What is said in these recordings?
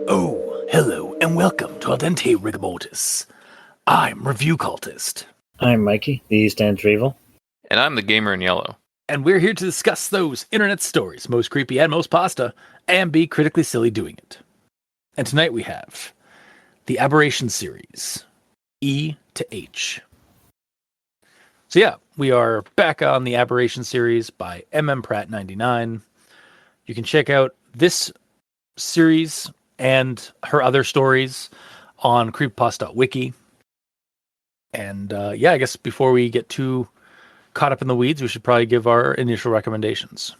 Oh, hello, and welcome to Al Dente Rigamortis. I'm Review Cultist. I'm Mikey, the stands for evil. And I'm the gamer in yellow. And we're here to discuss those internet stories, most creepy and most pasta, and be critically silly doing it. And tonight we have the Aberration series, E to H. So yeah, we are back on the Aberration series by Pratt99. You can check out this series and her other stories on Creepypasta.wiki. And yeah, I guess before we get too caught up in the weeds, we should probably give our initial recommendations.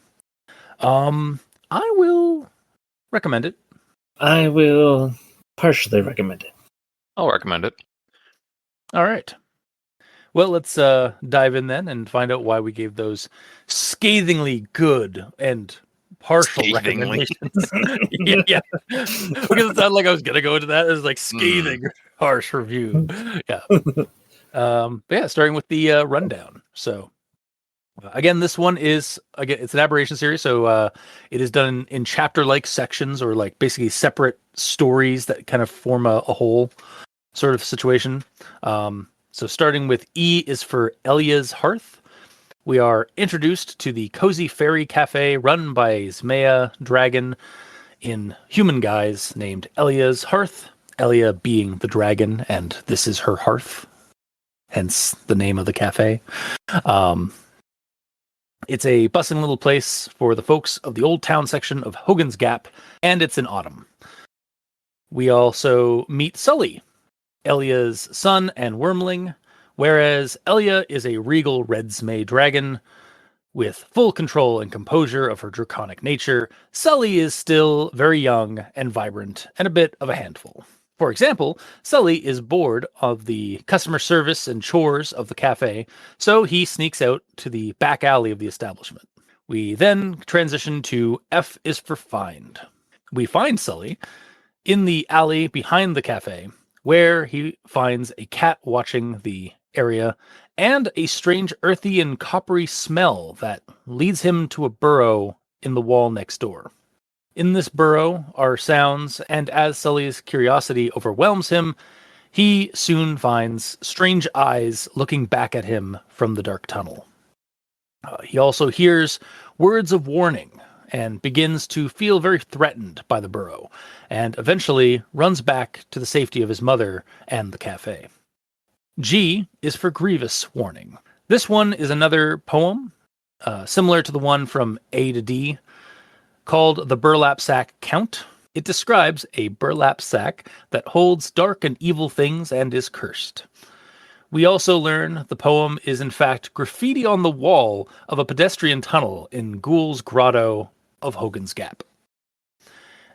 I will recommend it. I will partially recommend it. I'll recommend it. All right. Well, let's dive in then and find out why we gave those scathingly good and partial recommendations. yeah. Because it sounded like I was going to go into that. It was like scathing, harsh review. Yeah. But yeah, starting with the rundown. So, again, this one is, it's an Aberration series. So it is done in chapter-like sections, or like basically separate stories that kind of form a whole sort of situation. So starting with E is for Elia's Hearth. We are introduced to the Cozy Fairy Cafe run by Zmaya Dragon in human guise named Elia's Hearth. Elia being the dragon, and this is her hearth. Hence the name of the cafe. It's a bustling little place for the folks of the Old Town section of Hogan's Gap, and it's in autumn. We also meet Sully, Elia's son and wormling, whereas Elia is a regal red Zmay dragon with full control and composure of her draconic nature. Sully is still very young and vibrant and a bit of a handful. For example, Sully is bored of the customer service and chores of the cafe, so he sneaks out to the back alley of the establishment. We then transition to F is for Find. We find Sully in the alley behind the cafe, where he finds a cat watching the area and a strange earthy and coppery smell that leads him to a burrow in the wall next door. In this burrow are sounds, and as Sully's curiosity overwhelms him, he soon finds strange eyes looking back at him from the dark tunnel. He also hears words of warning and begins to feel very threatened by the burrow, and eventually runs back to the safety of his mother and the cafe. G is for Grievous Warning. This one is another poem, similar to the one from A to D, called The Burlap Sack Count. It describes a burlap sack that holds dark and evil things and is cursed. We also learn the poem is in fact graffiti on the wall of a pedestrian tunnel in Ghoul's Grotto of Hogan's Gap.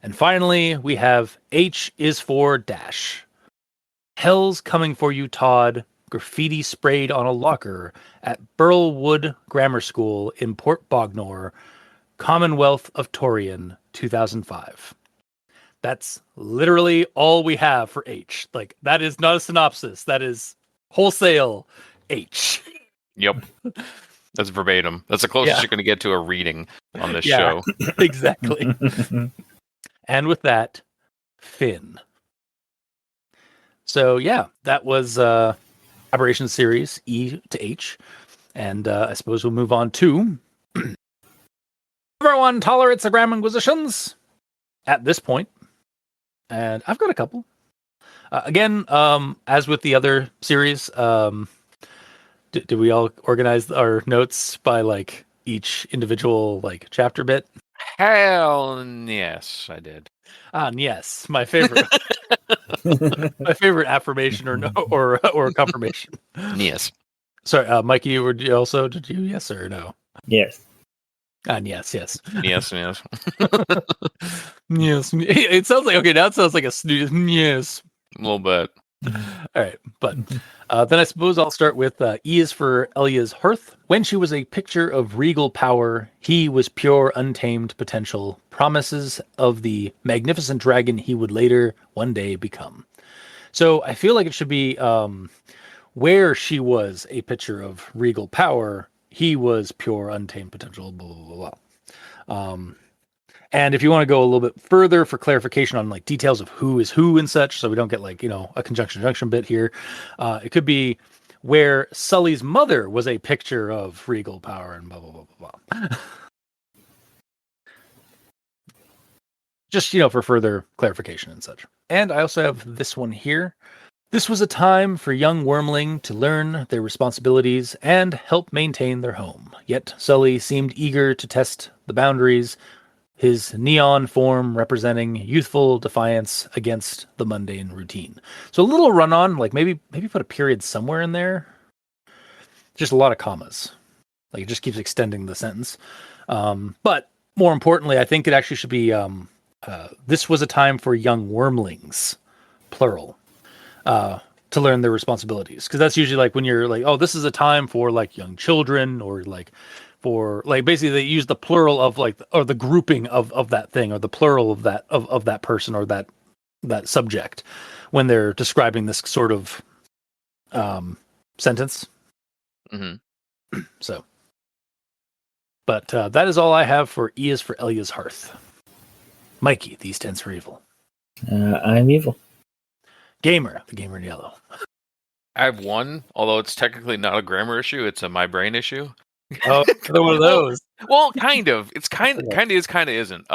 And finally, we have H is for Dash. Hell's coming for you, Todd. Graffiti sprayed on a locker at Burlwood Grammar School in Port Bognor, Commonwealth of Torian, 2005. That's literally all we have for H. Like, that is not a synopsis. That is wholesale H. Yep. That's verbatim. That's the closest you're going to get to a reading on this show. Exactly. And with that, Finn. So, yeah, that was Aberration series, E to H. And I suppose we'll move on to Everyone Tolerates the Grand Inquisitions at this point. And I've got a couple. Again, as with the other series, did we all organize our notes by like each individual like chapter bit? Hell yes, I did. Yes, my favorite. My favorite affirmation or confirmation. Yes. Sorry, Mikey, did you yes or no? Yes. Yes. Yes. Yes. It sounds like, okay, now it sounds like a snooze. Yes. A little bit. All right, but then I suppose I'll start with E is for Elia's hearth. When she was a picture of regal power, he was pure, untamed potential, promises of the magnificent dragon he would later one day become. So I feel like it should be where she was a picture of regal power, he was pure, untamed potential, blah, blah, blah, blah. And if you want to go a little bit further for clarification on like details of who is who and such, so we don't get like, a conjunction junction bit here, it could be where Sully's mother was a picture of regal power and blah, blah, blah, blah, blah. Just, for further clarification and such. And I also have this one here. This was a time for young Wormling to learn their responsibilities and help maintain their home. Yet Sully seemed eager to test the boundaries, his neon form representing youthful defiance against the mundane routine. So a little run-on, like maybe put a period somewhere in there. Just a lot of commas. Like it just keeps extending the sentence. But more importantly, I think it actually should be this was a time for young wormlings, plural, to learn their responsibilities. Because that's usually like when you're like, oh, this is a time for like young children or like for like basically they use the plural of like or the grouping of that thing or the plural of that person or that subject when they're describing this sort of sentence. Mm-hmm. So, but that is all I have for E is for Elia's hearth. Mikey, these stands for evil. I'm evil. Gamer, the gamer in yellow. I have one, although it's technically not a grammar issue; it's a my brain issue. Oh, another one of those. Well, kind of. It's kind of is, kind of isn't.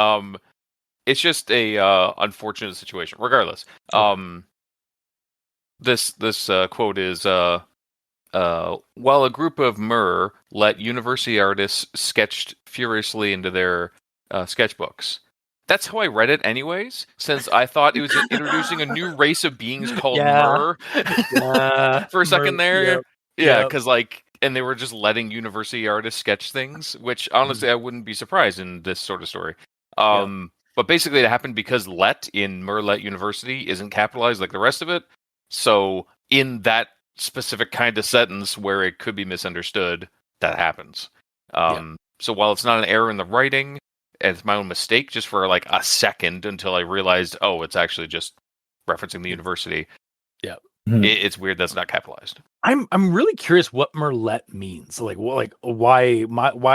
It's just a unfortunate situation. Regardless, this quote is while a group of Mer let university artists sketched furiously into their sketchbooks. That's how I read it, anyways. Since I thought it was introducing a new race of beings called Mer for a second there. Yeah, because and they were just letting university artists sketch things, which honestly I wouldn't be surprised in this sort of story. But basically it happened because let in Merlet University isn't capitalized like the rest of it. So in that specific kind of sentence where it could be misunderstood, that happens. So while it's not an error in the writing, it's my own mistake just for like a second until I realized, oh, it's actually just referencing the university. Yeah. It's weird that's not capitalized. I'm really curious what Merlet means. Like why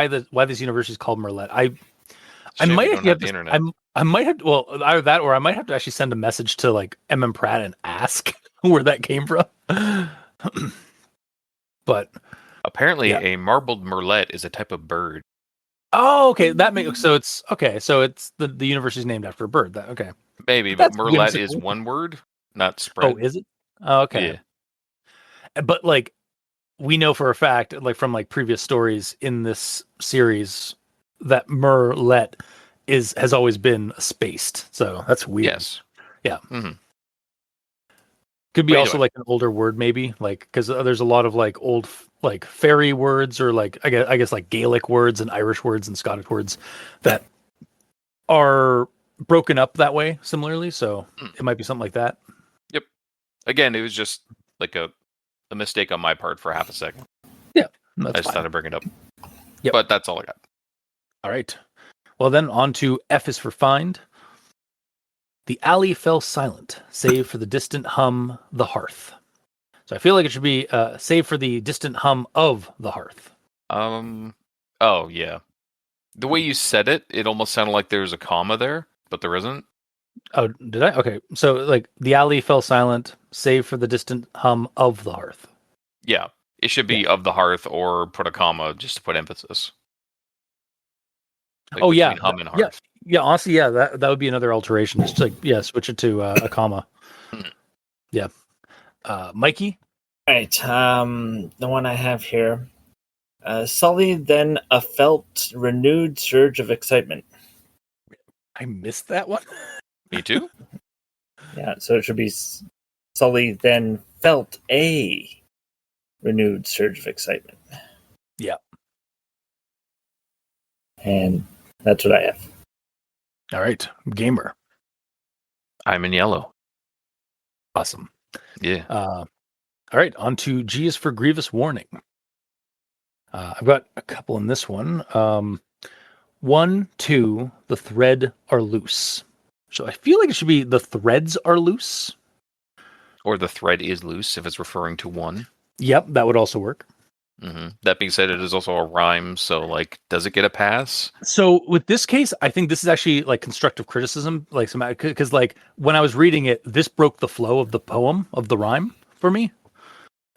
this university is called Merlet. I might have to, I might have well either that or I might have to actually send a message to like M. Pratt and ask where that came from. But apparently a marbled merlet is a type of bird. Oh, okay. That makes so it's okay. So it's the university's named after a bird. That okay. Maybe, but merlet is one word, not spread. Oh, is it? Oh, okay. Yeah. But like we know for a fact, like from like previous stories in this series, that merlet has always been spaced. So that's weird. Yes. Yeah. Mm-hmm. Could be also like an older word, maybe, like because there's a lot of like old like fairy words or like I guess like Gaelic words and Irish words and Scottish words that are broken up that way similarly. So it might be something like that. Yep. Again, it was just like a mistake on my part for half a second. Yeah, I just thought I'd bring it up. Yep. But that's all I got. All right. Well, then on to F is for find. The alley fell silent, save for the distant hum the hearth. So I feel like it should be save for the distant hum of the hearth. Oh, yeah. The way you said it, it almost sounded like there was a comma there, but there isn't. Oh, did I? Okay. So like the alley fell silent, save for the distant hum of the hearth. Yeah. It should be of the hearth or put a comma just to put emphasis. Like hum and hearth. Yeah, honestly, yeah, that would be another alteration. Just like switch it to a comma. Yeah. Mikey? All right. The one I have here. Sully then felt renewed surge of excitement. I missed that one. Me too. Yeah, so it should be Sully then felt a renewed surge of excitement. Yeah. And that's what I have. All right. Gamer. I'm in yellow. Awesome. Yeah. All right, on to G is for grievous warning. I've got a couple in this one. 1, 2, the thread are loose. So I feel like it should be the threads are loose. Or the thread is loose if it's referring to one. Yep, that would also work. That being said, it is also a rhyme, so like, does it get a pass? So with this case, I think this is actually like constructive criticism, like some because like when I was reading it, this broke the flow of the poem of the rhyme for me.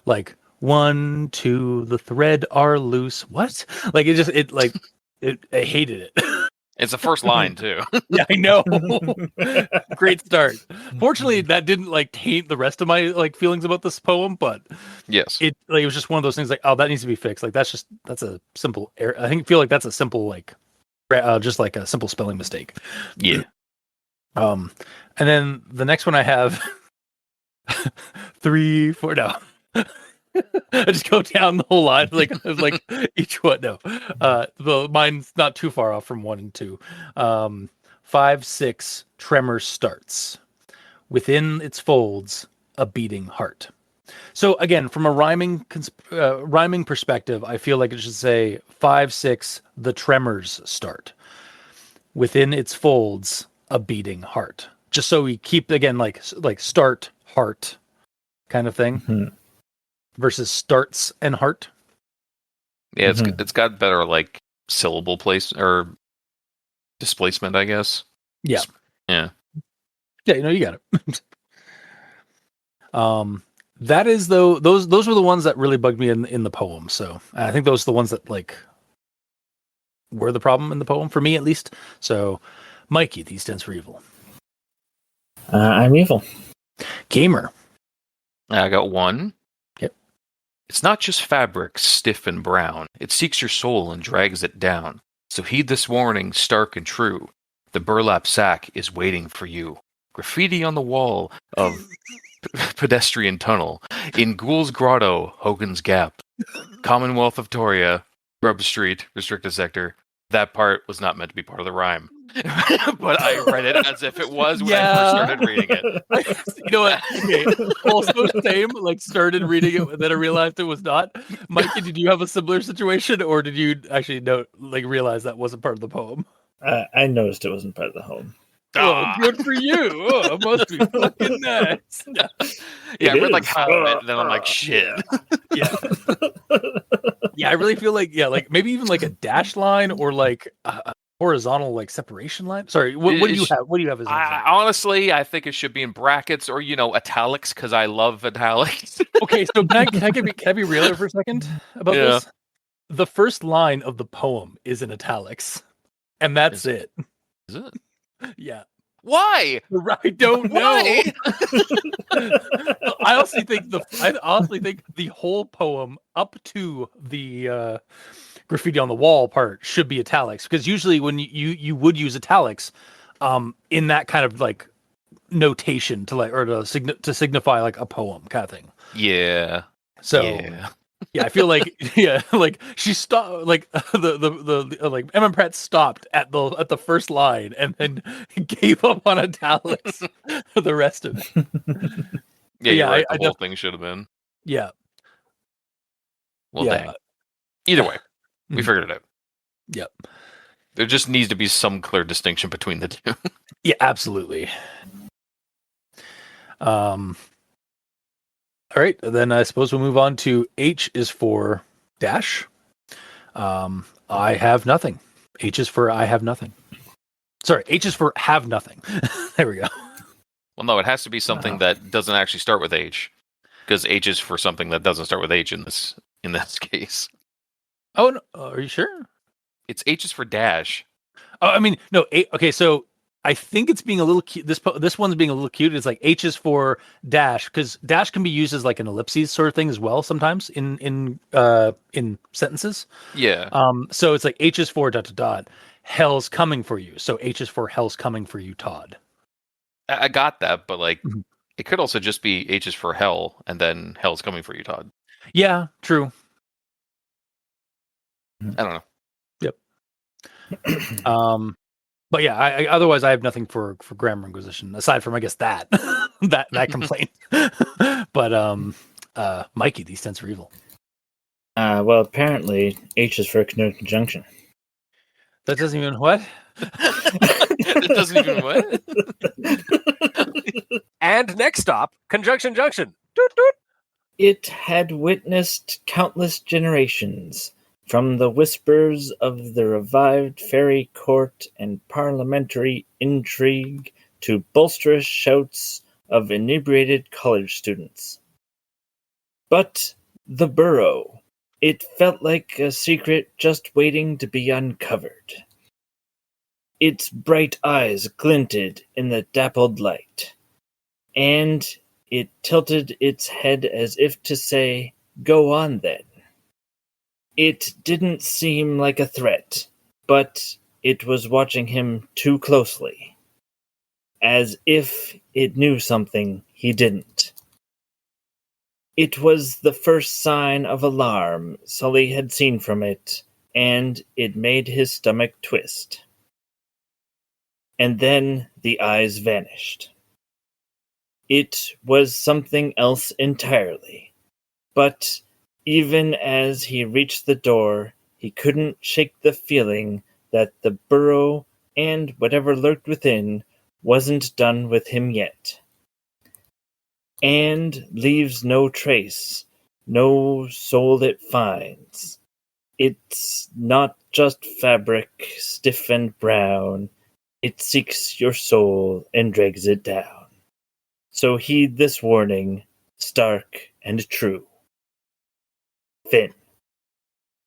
Like 1, 2, the thread are loose. What? Like I hated it. It's the first line too. Yeah, I know. Great start. Fortunately, that didn't like taint the rest of my like feelings about this poem, but Yes. it was just one of those things like, oh, that needs to be fixed. Like that's a simple error. Feel like that's a simple like just like a simple spelling mistake. Yeah. And then the next one I have 3, 4. No, I just go down the whole line like each one. No, mine's not too far off from 1 and 2. 5, 6. Tremor starts within its folds, a beating heart. So again, from a rhyming perspective, I feel like it should say 5, 6. The tremors start within its folds, a beating heart. Just so we keep again like start heart kind of thing versus starts and heart. Yeah, it's got better like syllable place or displacement, I guess. Yeah. Yeah. Yeah, you got it. That is though those were the ones that really bugged me in the poem. So I think those are the ones that like were the problem in the poem for me at least. So Mikey, D stands for evil. I'm evil. Gamer. I got 1. Yep. It's not just fabric, stiff and brown. It seeks your soul and drags it down. So heed this warning, stark and true. The burlap sack is waiting for you. Graffiti on the wall of pedestrian tunnel. In Ghoul's Grotto, Hogan's Gap. Commonwealth of Toria, Grub Street, restricted sector. That part was not meant to be part of the rhyme. But I read it as if it was when I first started reading it. You know what? Okay. Also same, like started reading it, then I realized it was not. Mikey, did you have a similar situation, or did you actually realize that wasn't part of the poem? I noticed it wasn't part of the home. Oh, good for you! Oh, it must be fucking nice. Yeah, I read like half of it, and then I'm like, shit. Yeah. Yeah, I really feel like maybe even like a dash line or like a horizontal like separation line. Sorry, what do you have? What do you have as an example? Honestly, I think it should be in brackets or italics because I love italics. Okay, so can I be real for a second about this? The first line of the poem is in italics, and that's it. Is it? Yeah. Why? I don't know. I honestly think the whole poem up to the graffiti on the wall part should be italics, because usually when you would use italics in that kind of like notation to signify like a poem kind of thing. Yeah. So yeah, I feel like like she stopped, like the Emma Pratt stopped at the first line and then gave up on italics for the rest of it. Yeah, right. The whole thing should have been. Yeah. Well, dang. Either way, we figured it out. Yep. There just needs to be some clear distinction between the two. Yeah, absolutely. All right, then I suppose we'll move on to H is for dash. I have nothing. H is for I have nothing. Sorry, H is for have nothing. There we go. Well, no, it has to be something that doesn't actually start with H, because H is for something that doesn't start with H in this case. Oh, no, are you sure? It's H is for dash. Oh, I mean, no. Okay, so I think it's being a little cute. This one's being a little cute. It's like H is for dash, because dash can be used as like an ellipses sort of thing as well sometimes in sentences. Yeah. So it's like H is for ... Hell's coming for you. So H is for hell's coming for you, Todd. I got that, but like it could also just be H is for hell and then hell's coming for you, Todd. Yeah, true. I don't know. Yep. But yeah, otherwise I have nothing for Grammar Inquisition aside from I guess that that complaint. But Mikey, these tents are evil. Well, apparently H is for conjunction. That doesn't even what? It doesn't even what? And next stop, Conjunction Junction. Doot, doot. It had witnessed countless generations, from the whispers of the revived fairy court and parliamentary intrigue to boisterous shouts of inebriated college students. But the burrow, it felt like a secret just waiting to be uncovered. Its bright eyes glinted in the dappled light, and it tilted its head as if to say, "Go on then." It didn't seem like a threat, but it was watching him too closely, as if it knew something he didn't. It was the first sign of alarm Sully had seen from it, and it made his stomach twist. And then the eyes vanished. It was something else entirely, but even as he reached the door, he couldn't shake the feeling that the burrow and whatever lurked within wasn't done with him yet. And leaves no trace, no soul it finds. It's not just fabric, stiff and brown. It seeks your soul and drags it down. So heed this warning, stark and true. Finn.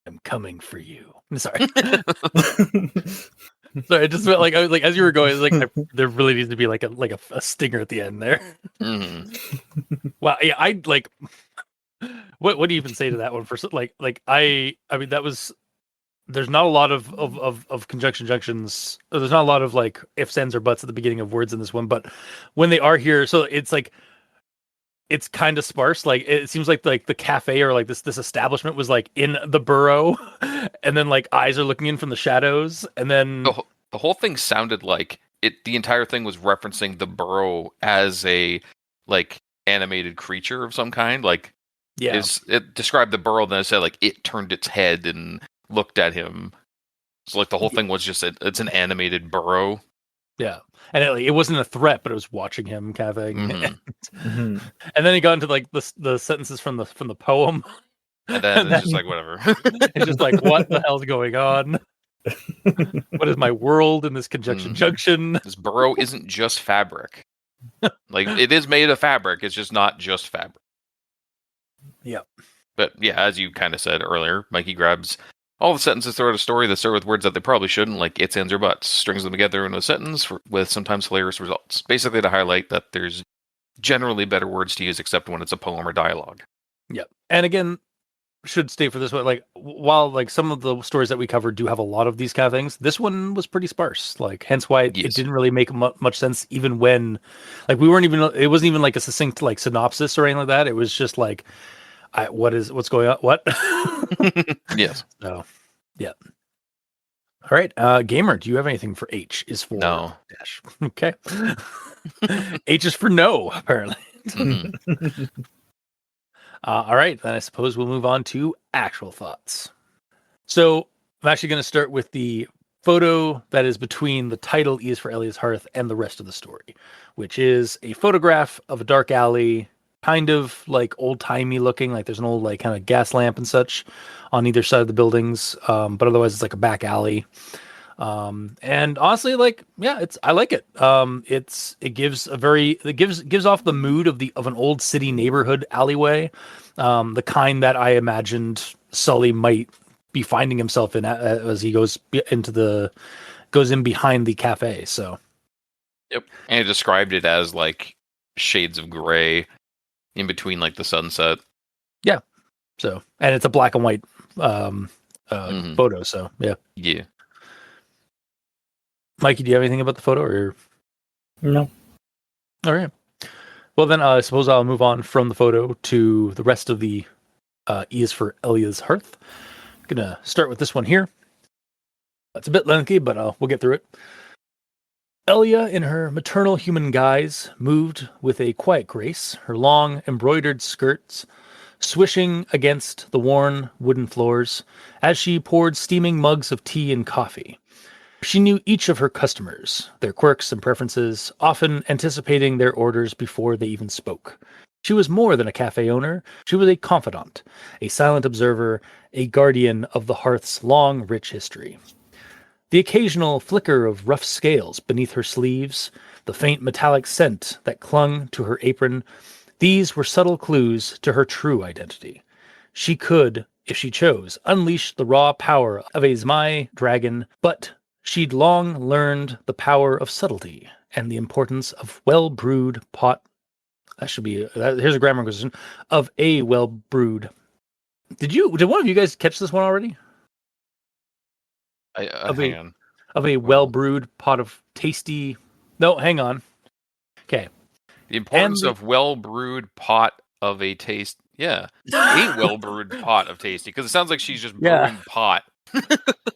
I'm coming for you. I'm sorry. Sorry, I just felt like I was like as you were going, it's like there really needs to be like a stinger at the end there. Mm-hmm. Wow, yeah, I like. What do you even say to that one? For like I mean that was. There's not a lot of conjunction junctions. There's not a lot of like ifs, ands, or buts at the beginning of words in this one, but when they are here, so it's like it's kind of sparse. Like it seems like the cafe or like this establishment was like in the burrow, and then like eyes are looking in from the shadows, and then The whole thing sounded like it. The entire thing was referencing the burrow as a like animated creature of some kind. Like yeah, it described the burrow, then it said like it turned its head and looked at him. So like the whole thing was just it's an animated burrow. yeah, and it wasn't a threat, but it was watching him kind of thing. Mhm. And then he got into like the sentences from the poem, And then it's just like whatever. it's just like what the hell's going on? What is my world in this conjunction junction? This burrow isn't just fabric. Like it is made of fabric. It's just not just fabric. Yep. But yeah, as you kind of said earlier, Mikey grabs all the sentences throughout a story that start with words that they probably shouldn't, like its, ands, or buts, strings them together into a sentence with sometimes hilarious results. Basically to highlight that there's generally better words to use except when it's a poem or dialogue. Yep. And again, should state for this one, like while like some of the stories that we covered do have a lot of these kind of things, this one was pretty sparse. Like hence why it didn't really make much sense, even when like it wasn't even like a succinct like synopsis or anything like that. It was just like, what's going on? What? Yes. So, yeah. All right, Gamer, do you have anything for H? Is for no. Dash. Okay. H is for no, apparently. Mm-hmm. All right, then I suppose we'll move on to actual thoughts. So I'm actually going to start with the photo that is between the title E is for Elia's Hearth and the rest of the story, which is a photograph of a dark alley, kind of like old-timey looking, like there's an old like kind of gas lamp and such on either side of the buildings, but otherwise it's like a back alley. And honestly, like, yeah, I like it. It gives off the mood of an old city neighborhood alleyway, the kind that I imagined Sully might be finding himself in as he goes in behind the cafe. So, yep. And it described it as like shades of gray in between like the sunset. Yeah. So, and it's a black and white photo. So, yeah. Yeah. Mikey, do you have anything about the photo or? No. All right. Well, then I suppose I'll move on from the photo to the rest of the E is for Elia's Hearth. I'm going to start with this one here. It's a bit lengthy, but we'll get through it. Elia, in her maternal human guise, moved with a quiet grace, her long embroidered skirts swishing against the worn wooden floors as she poured steaming mugs of tea and coffee. She knew each of her customers, their quirks and preferences, often anticipating their orders before they even spoke. She was more than a cafe owner. She was a confidant, a silent observer, a guardian of the hearth's long, rich history. The occasional flicker of rough scales beneath her sleeves, the faint metallic scent that clung to her apron, these were subtle clues to her true identity. She could, if she chose, unleash the raw power of a Zmai dragon, but she'd long learned the power of subtlety and the importance of well-brewed pot. That should be, here's a grammar question, of a well-brewed. Did one of you guys catch this one already? Hang on. Of a well-brewed pot of tasty. No, hang on. Okay. The importance of well-brewed pot of a taste. Yeah, a well-brewed pot of tasty. Because it sounds like she's just brewing pot.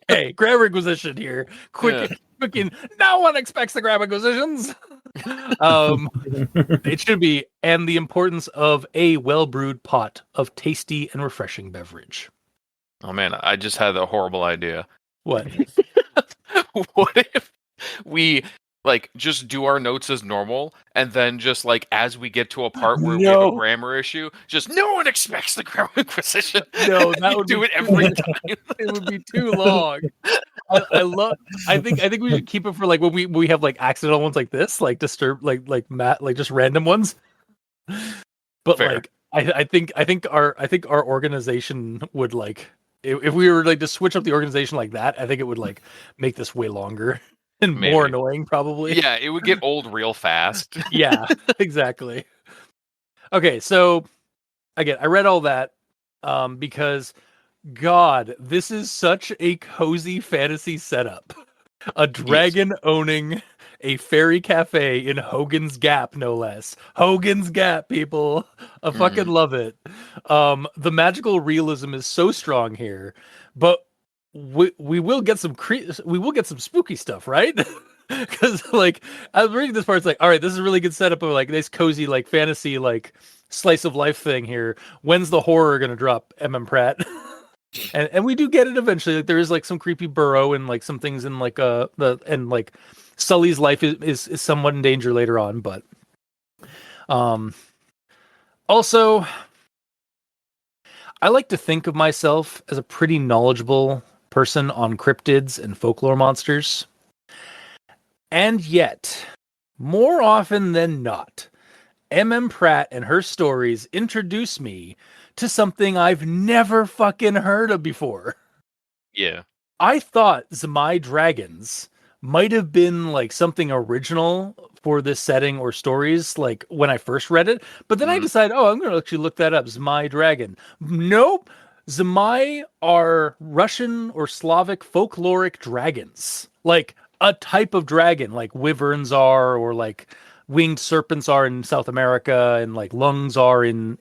Hey, grammar inquisition here. Quick, no one expects the grammar inquisitions. It should be, and the importance of a well-brewed pot of tasty and refreshing beverage. Oh man, I just had a horrible idea. What? What if we just do our notes as normal, and then just as we get to a part where we have a grammar issue, just no one expects the grammar inquisition. No, that would do it every time. It would be too long. I think we should keep it for when we have accidental ones like this, disturb just random ones. But fair. I think our organization would if we were to switch up the organization like that, I think it would make this way longer and more annoying probably. Yeah, it would get old real fast. Yeah, exactly. Okay, so again, I read all that because God, this is such a cozy fantasy setup. A dragon owning a fairy cafe in Hogan's Gap, no less. Hogan's Gap, people. I fucking love it. The magical realism is so strong here, but we will get some spooky stuff, right? Because I was reading this part, it's all right, this is a really good setup of this cozy fantasy slice of life thing here. When's the horror gonna drop, Pratt? And we do get it eventually. There is some creepy burrow and some things in Sully's life is somewhat in danger later on, but also I like to think of myself as a pretty knowledgeable person on cryptids and folklore monsters. And yet, more often than not, Pratt and her stories introduce me to something I've never fucking heard of before. Yeah. I thought Zmai dragons might have been something original for this setting or stories when I first read it, but then I decided, I'm going to actually look that up. Zmai dragon. Nope. Zmai are Russian or Slavic folkloric dragons. A type of dragon, wyverns are, or winged serpents are in South America, and lungs are in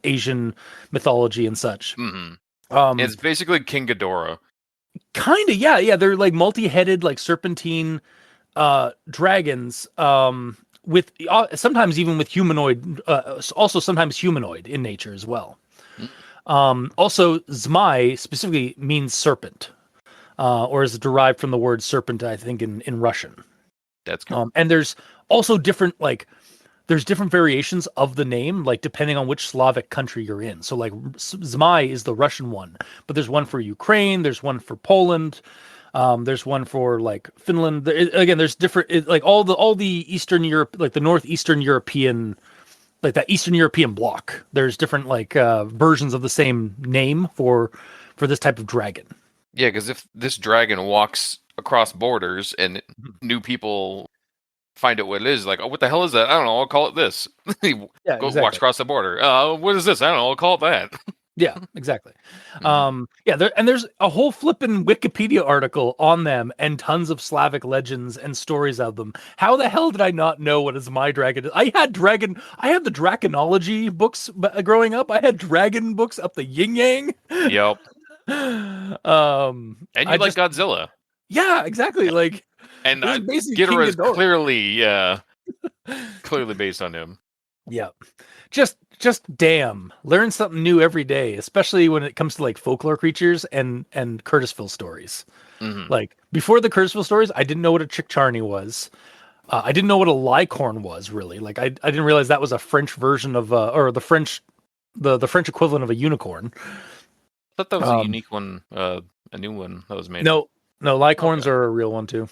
Asian mythology and such. Mm-hmm. It's basically King Ghidorah. Kind of, yeah. They're multi-headed, dragons, with sometimes even with humanoid, also sometimes humanoid in nature as well. Also, Zmai specifically means serpent, or is derived from the word serpent, I think, in Russian. That's cool. And there's also different there's different variations of the name, depending on which Slavic country you're in. So Zmai is the Russian one, but there's one for Ukraine, there's one for Poland, there's one for Finland. Again, there's different all the Eastern Europe, the northeastern European, that Eastern European bloc. There's different versions of the same name for this type of dragon. Yeah, because if this dragon walks across borders and new people find out what it is, what the hell is that? I don't know, I'll call it this. Walks across the border. What is this? I don't know, I'll call it that. Yeah, exactly. There's a whole flippin' Wikipedia article on them and tons of Slavic legends and stories of them. How the hell did I not know what is my dragon? I had the draconology books growing up. I had dragon books up the yin yang. Yep. And you Godzilla. Yeah, exactly. And This is basically King Ghidorah is Ghidorah. clearly based on him. Yeah. Just damn. Learn something new every day, especially when it comes to like folklore creatures and Curtisville stories. Mhm. Like before the Curtisville stories, I didn't know what a Chickcharney was. I didn't know what a Lycorn was really. Like I didn't realize that was a French version of or the French equivalent of a unicorn. I thought that was a unique one, a new one that was made. No, Lycorns are a real one too.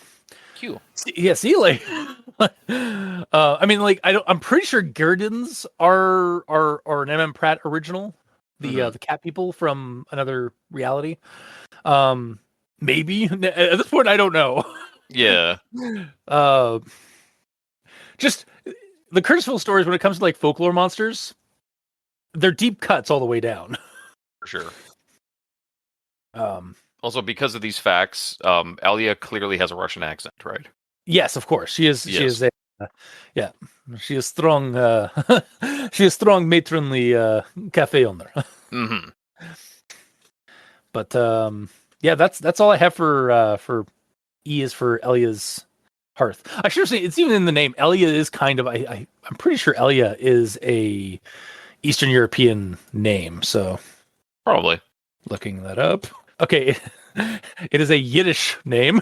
Cute. Yeah, see, like, I mean, like, I'm pretty sure Gerdons are an M.M. Pratt original, the cat people from another reality. Maybe at this point, I don't know. Yeah. Just the Curtisville stories when it comes to like folklore monsters, they're deep cuts all the way down. For sure. Also, because of these facts, Elia clearly has a Russian accent, right? Yes, of course. She is. Yes. She is a. She is strong. She is strong, matronly cafe owner. Mm-hmm. But yeah, that's all I have for E is for Elia's hearth. I should have seen it's even in the name. Elia is kind of. I'm pretty sure Elia is a Eastern European name. So Probably. looking that up. Okay, it is a Yiddish name,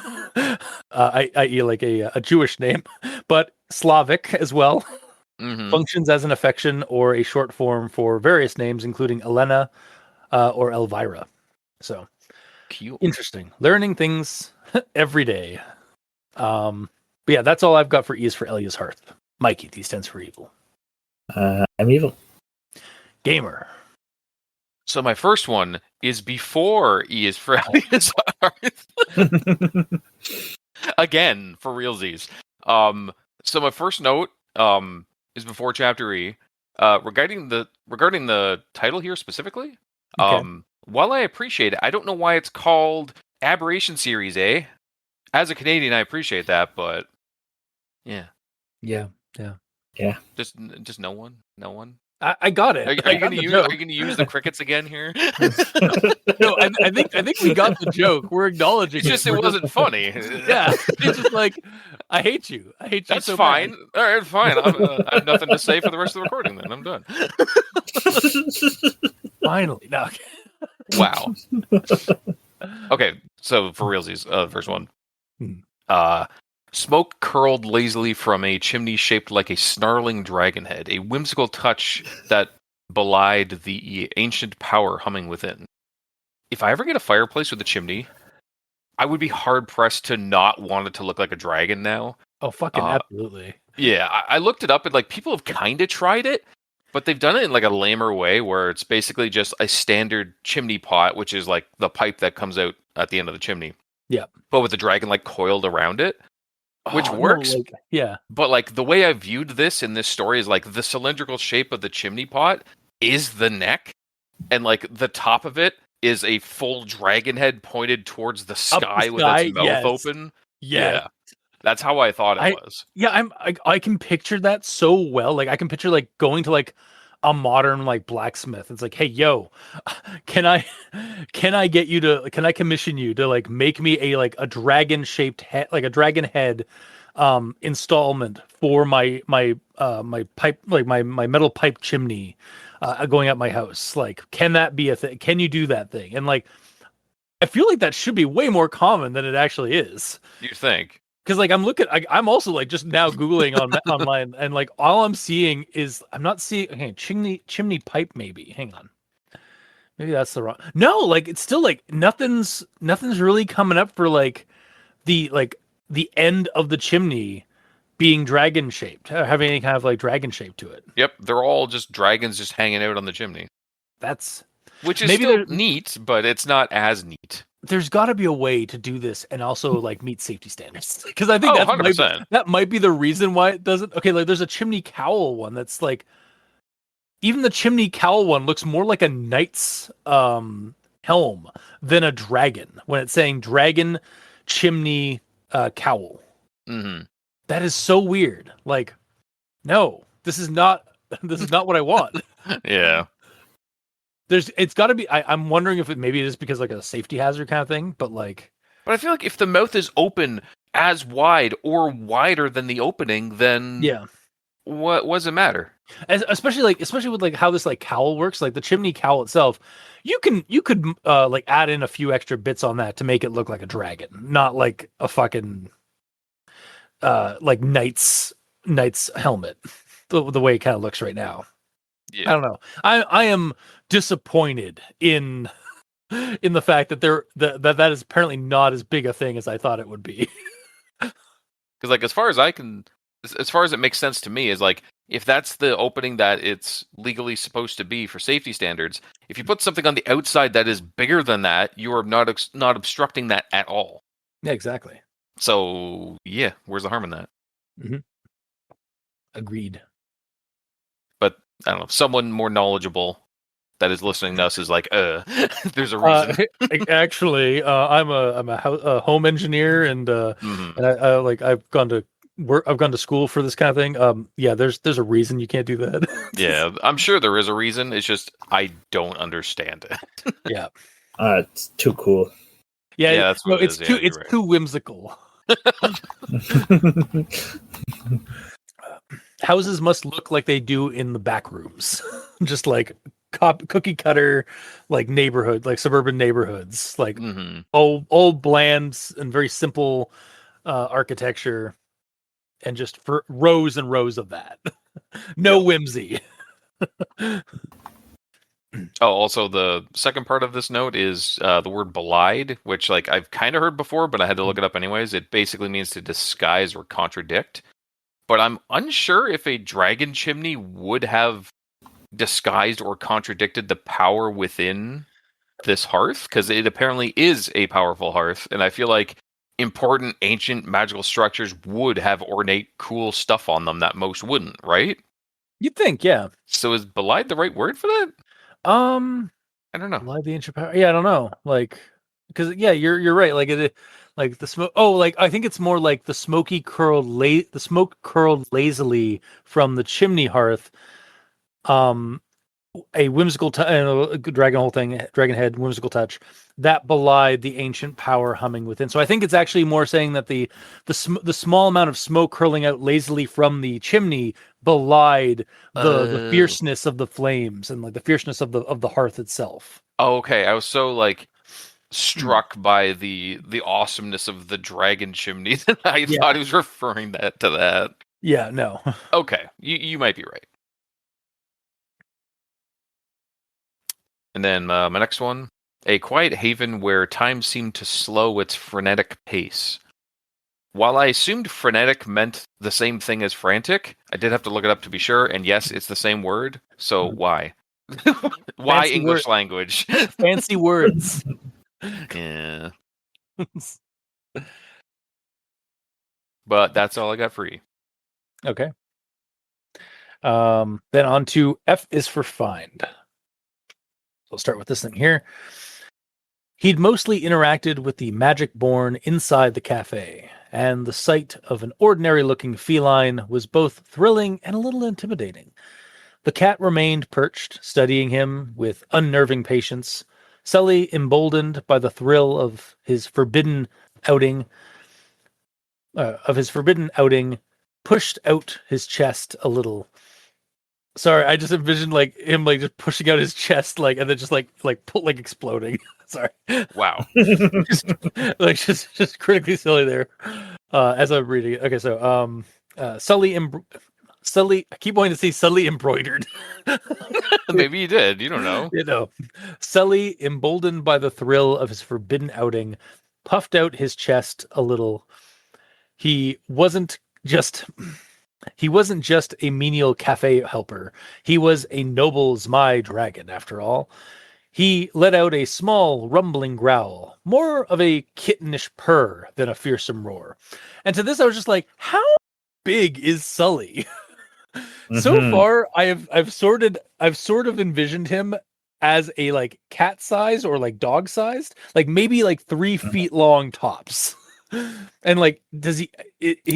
i.e., like a Jewish name, but Slavic as well. Mm-hmm. Functions as an affection or a short form for various names, including Elena or Elvira. So, Cute. interesting. Learning things every day. But yeah, that's all I've got for E is for Elia's Hearth. Mikey, D stands for evil. I'm evil. Gamer. So my first one is before E is for Elia's Hearth. Again, for realsies. So my first note is before Chapter E. Regarding the title here specifically, Okay. while I appreciate it, I don't know why it's called Aberration Series A. As a Canadian, I appreciate that, but yeah. Yeah. Just no one. I got it. Are you going to use the crickets again here? No, I think we got the joke. We're acknowledging It's just it. it wasn't funny. Yeah, it's just like I hate you. That's so fine. bad. All right, fine. I have nothing to say for the rest of the recording. Then I'm done. Finally, no. Wow. Okay, so for realsies, first one. Smoke curled lazily from a chimney shaped like a snarling dragon head, a whimsical touch that belied the ancient power humming within. If I ever get a fireplace with a chimney, I would be hard-pressed to not want it to look like a dragon now. Oh, fucking absolutely. Yeah, I looked it up, and like people have kind of tried it, but they've done it in like a lamer way, where it's basically just a standard chimney pot, which is like the pipe that comes out at the end of the chimney. Yeah. But with the dragon like coiled around it. Which works, yeah. But like the way I viewed this in this story is like the cylindrical shape of the chimney pot is the neck, and like the top of it is a full dragon head pointed towards the sky with its mouth open. Yeah, that's how I thought it was. Yeah, I can picture that so well. Like I can picture like going to like a modern like blacksmith. It's like, hey, yo, can I commission you to like make me a dragon shaped head, like a dragon head installment for my pipe, like my metal pipe chimney going up my house. Like, can that be a thing? Can you do that thing? And like, I feel like that should be way more common than it actually is. You think? Because like I'm also like just now googling online, and like all I'm seeing is I'm not seeing chimney pipe. Maybe hang on, maybe that's the wrong. No, like it's still like nothing's really coming up for like the end of the chimney being dragon shaped, having any kind of like dragon shape to it. Yep, they're all just dragons just hanging out on the chimney. Which is maybe still neat, but it's not as neat. There's got to be a way to do this and also like meet safety standards, because I think that might be the reason why it doesn't. Okay, like there's a chimney cowl one that's like, even the chimney cowl one looks more like a knight's helm than a dragon when it's saying dragon chimney cowl. Mm-hmm. That is so weird. Like, no, this is not what I want. Yeah. It's got to be. I'm wondering if maybe it is because like a safety hazard kind of thing, but I feel like if the mouth is open, as wide or wider than the opening, then Yeah. what does it matter? Especially with like how this like cowl works, like the chimney cowl itself, you could like add in a few extra bits on that to make it look like a dragon, not like a fucking like knight's helmet, the way it kind of looks right now. Yeah. I don't know. I am disappointed in the fact that that is apparently not as big a thing as I thought it would be. Because like as far as it makes sense to me is like if that's the opening that it's legally supposed to be for safety standards, if you put something on the outside that is bigger than that, you are not obstructing that at all. Yeah, exactly. So yeah, where's the harm in that? Mm-hmm. Agreed. But I don't know. Someone more knowledgeable that is listening to us is like, there's a reason. Actually, I'm a home engineer, and Mhm. and I like I've gone to school for this kind of thing. Yeah, there's a reason you can't do that. Yeah, I'm sure there is a reason. It's just I don't understand it. Yeah. It's too cool. Yeah, that's what it it's is. too Yeah, you're it's right. too whimsical. Houses must look like they do in the back rooms, just like cookie cutter, like neighborhood, like suburban neighborhoods, like Mhm. old bland and very simple architecture, and just for rows and rows of that. No whimsy. Oh, also the second part of this note is the word belied, which like I've kind of heard before, but I had to look it up anyways. It basically means to disguise or contradict. But I'm unsure if a dragon chimney would have disguised or contradicted the power within this hearth, because it apparently is a powerful hearth, and I feel like important ancient magical structures would have ornate cool stuff on them that most wouldn't, right? You'd think, yeah. So is belied the right word for that? I don't know. Live the ancient power. Yeah, I don't know. Like, because yeah, you're right. Like like the smoke. Oh, like I think it's more like the smoke curled lazily from the chimney hearth. A whimsical dragon head, whimsical touch that belied the ancient power humming within. So I think it's actually more saying that the small amount of smoke curling out lazily from the chimney belied the fierceness of the flames and like the fierceness of the hearth itself. Oh, okay. I was so like struck by the awesomeness of the dragon chimney that I thought he was referring to that. Yeah, no. Okay, you might be right. And then my next one, a quiet haven where time seemed to slow its frenetic pace. While I assumed frenetic meant the same thing as frantic, I did have to look it up to be sure, and yes, it's the same word. So why? Why Fancy English language? Fancy words. Yeah. But that's all I got for you. Okay. Then on to F is for find. So I'll start with this thing here. He'd mostly interacted with the magic born inside the cafe, and the sight of an ordinary-looking feline was both thrilling and a little intimidating. The cat remained perched, studying him with unnerving patience. Sully, emboldened by the thrill of his forbidden outing, pushed out his chest a little. Sorry, I just envisioned like him like just pushing out his chest like and then just like exploding. Sorry. Wow. just critically silly there. As I'm reading it. Okay, so Sully, I keep wanting to say Sully embroidered. Maybe you did. You don't know. You know, Sully, emboldened by the thrill of his forbidden outing, puffed out his chest a little. He wasn't just a menial cafe helper. He was a noble Zmai dragon, after all. He let out a small, rumbling growl, more of a kittenish purr than a fearsome roar. And to this, I was just like, how big is Sully? So far, I've sort of envisioned him as a like cat size or like dog sized, like maybe like 3 feet long tops. And like, does he,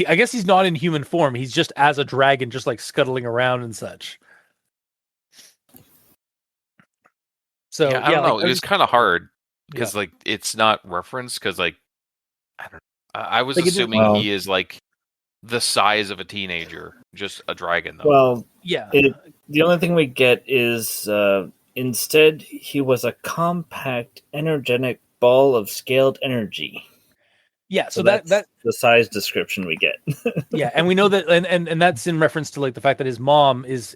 I guess he's not in human form. He's just as a dragon, just like scuttling around and such. So yeah, I don't know. Like, It was kind of hard because like it's not referenced because like I I was Like, it didn't- assuming Well- he is like the size of a teenager, just a dragon, though. Well, Yeah. the only thing we get is instead he was a compact, energetic ball of scaled energy. Yeah. So that's that the size description we get. yeah, and we know that, and that's in reference to like the fact that his mom is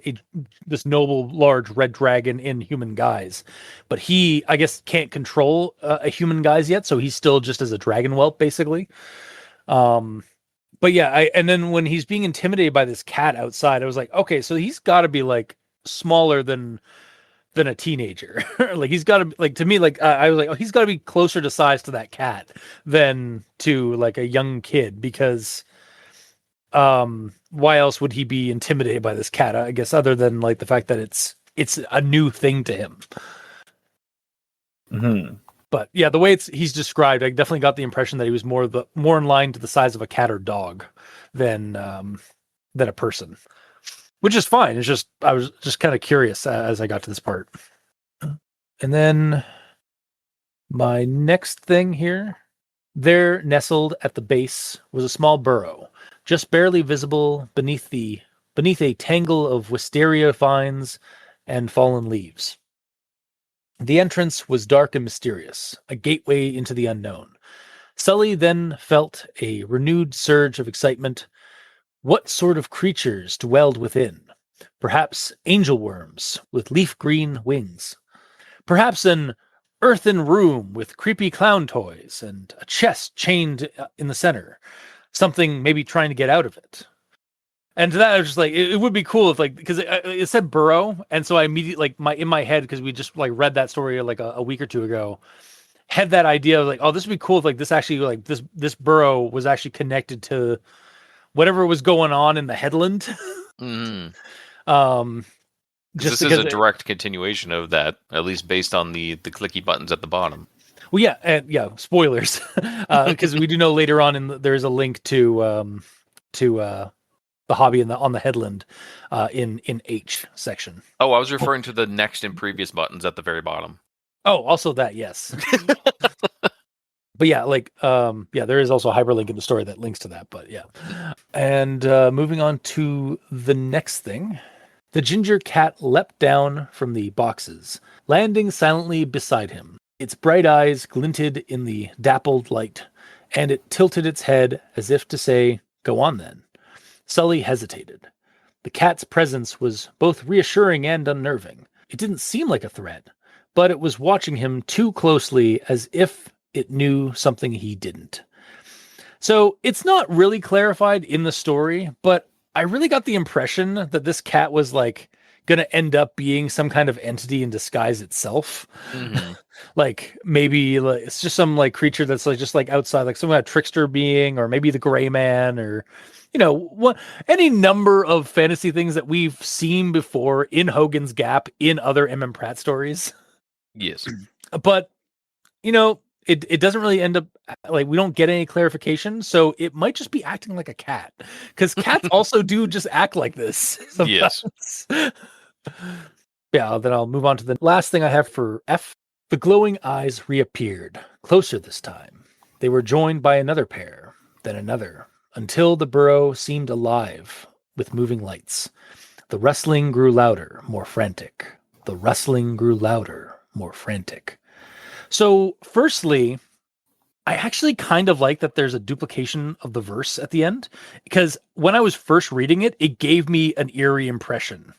this noble, large red dragon in human guise, but he, I guess, can't control a human guise yet, so he's still just as a dragon whelp, basically. But yeah, and then when he's being intimidated by this cat outside, I was like, okay, so he's got to be like smaller than a teenager. Like he's got to, like, to me, like I was like, oh, he's got to be closer to size to that cat than to like a young kid, because why else would he be intimidated by this cat, I guess, other than like the fact that it's a new thing to him. Mm-hmm. But yeah, the way he's described, I definitely got the impression that he was more in line to the size of a cat or dog than a person, which is fine. It's just, I was just kind of curious as I got to this part. And then my next thing here, there nestled at the base was a small burrow, just barely visible beneath a tangle of wisteria vines and fallen leaves. The entrance was dark and mysterious, a gateway into the unknown. Sully then felt a renewed surge of excitement. What sort of creatures dwelled within? Perhaps angel worms with leaf green wings. Perhaps an earthen room with creepy clown toys and a chest chained in the center. Something maybe trying to get out of it. And to that, I was just like, it would be cool if, like, because it said burrow, and so I immediately, like, in my head, because we just like read that story like a week or two ago, had that idea of like, oh, this would be cool if like this actually, like, this burrow was actually connected to whatever was going on in the headland. Mm. Just This is a direct continuation of that, at least based on the clicky buttons at the bottom. Well, yeah, and yeah, spoilers, because we do know later on there's a link to the hobby on the headland in H section. Oh, I was referring to the next and previous buttons at the very bottom. Oh, also that, yes. But yeah, like there is also a hyperlink in the story that links to that, but yeah. And moving on to the next thing. The ginger cat leapt down from the boxes, landing silently beside him. Its bright eyes glinted in the dappled light, and it tilted its head as if to say, "Go on then." Sully hesitated. The cat's presence was both reassuring and unnerving. It didn't seem like a threat, but it was watching him too closely, as if it knew something he didn't. So it's not really clarified in the story, but I really got the impression that this cat was like going to end up being some kind of entity in disguise itself. Mm-hmm. Like maybe like, it's just some like creature that's like just like outside, like some kind of trickster being, or maybe the gray man, or what, any number of fantasy things that we've seen before in Hogan's Gap in other M.M. Pratt stories. Yes. But it doesn't really end up, like, we don't get any clarification, so it might just be acting like a cat, because cats also do just act like this sometimes. Yes. Yeah, then I'll move on to the last thing I have for F. The glowing eyes reappeared, closer this time. They were joined by another pair, then another, until the burrow seemed alive with moving lights. The rustling grew louder, more frantic. The rustling grew louder, more frantic. So, firstly, I actually kind of like that there's a duplication of the verse at the end, because when I was first reading it, it gave me an eerie impression.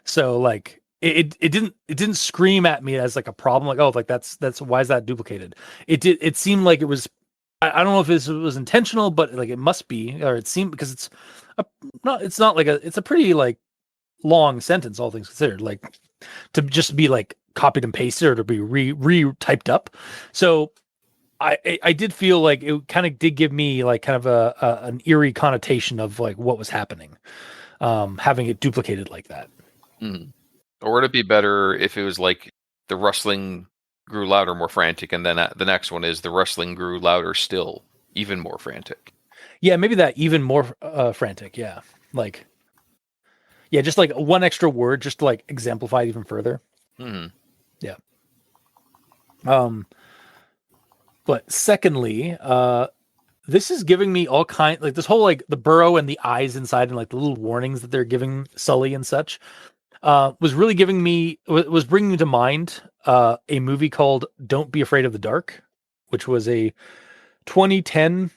So, like, it didn't scream at me as like a problem, like, oh, like that's why is that duplicated? It seemed like it was, I don't know if it was intentional, but like it must be, or it seemed, because it's a pretty like long sentence, all things considered, like to just be like copied and pasted or to be re-typed up. So I did feel like it kind of did give me like kind of an eerie connotation of like what was happening, having it duplicated like that. Mm-hmm. Or would it be better if it was like the rustling grew louder, more frantic, and then the next one is the rustling grew louder still, even more frantic? Yeah, maybe that even more frantic. Yeah, like, yeah, just like one extra word just to like exemplify it even further. Mm-hmm. Yeah. But secondly, this is giving me all kind like this whole like the burrow and the eyes inside and like the little warnings that they're giving Sully and such. Was really giving me was bringing to mind a movie called Don't Be Afraid of the Dark, which was a 2010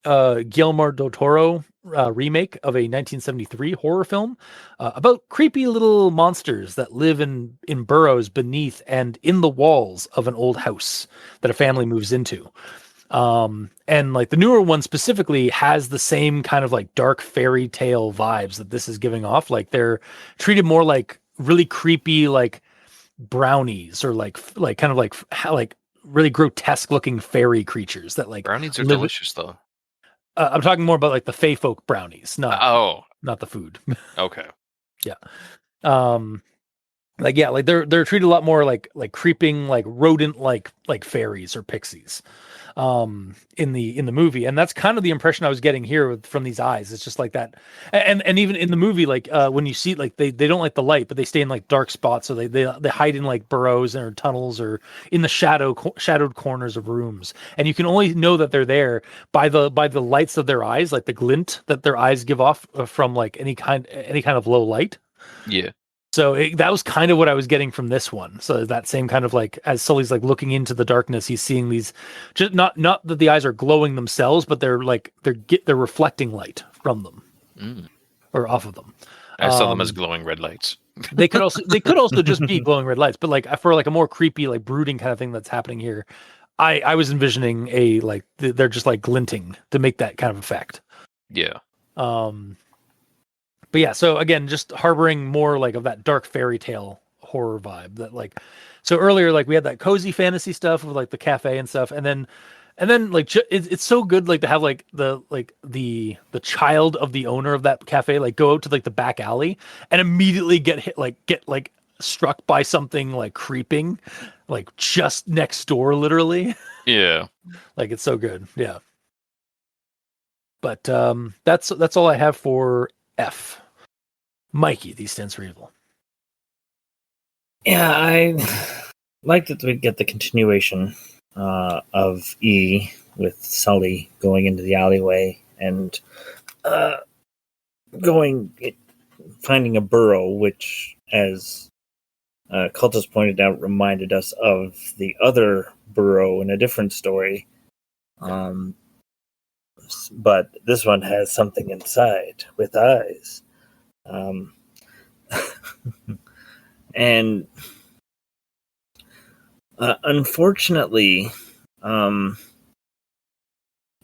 Guillermo del Toro remake of a 1973 horror film about creepy little monsters that live in burrows beneath and in the walls of an old house that a family moves into. And like the newer one specifically has the same kind of like dark fairy tale vibes that this is giving off. Like they're treated more like really creepy, like brownies or like kind of like really grotesque looking fairy creatures that like Brownies are live. delicious, though. I'm talking more about like the Fey folk brownies, Oh, not the food. okay. Yeah. Like yeah, like they're treated a lot more like creeping like rodent like fairies or pixies in the movie, and that's kind of the impression I was getting here from these eyes. It's just like that, and even in the movie, like when you see like they don't like the light, but they stay in like dark spots, so they hide in like burrows or tunnels or in the shadowed corners of rooms, and you can only know that they're there by the lights of their eyes, like the glint that their eyes give off from like any kind of low light. Yeah. So that was kind of what I was getting from this one. So that same kind of like, as Sully's like looking into the darkness, he's seeing these, just not that the eyes are glowing themselves, but they're like they're reflecting light from them or off of them. I saw them as glowing red lights. They could also just be glowing red lights, but like for like a more creepy, like brooding kind of thing that's happening here, I was envisioning a like they're just like glinting to make that kind of effect. Yeah. But yeah, so again, just harboring more like of that dark fairy tale horror vibe that like, so earlier, like we had that cozy fantasy stuff with like the cafe and stuff. And then like, it's so good, like to have like the child of the owner of that cafe, like go out to like the back alley and immediately get struck by something like creeping, like just next door, literally. Yeah. Like it's so good. Yeah. But that's all I have for F. Mikey, these stands for evil. Yeah, I like that we get the continuation of E with Sully going into the alleyway and finding a burrow, which, as Cultus pointed out, reminded us of the other burrow in a different story. But this one has something inside with eyes. And unfortunately,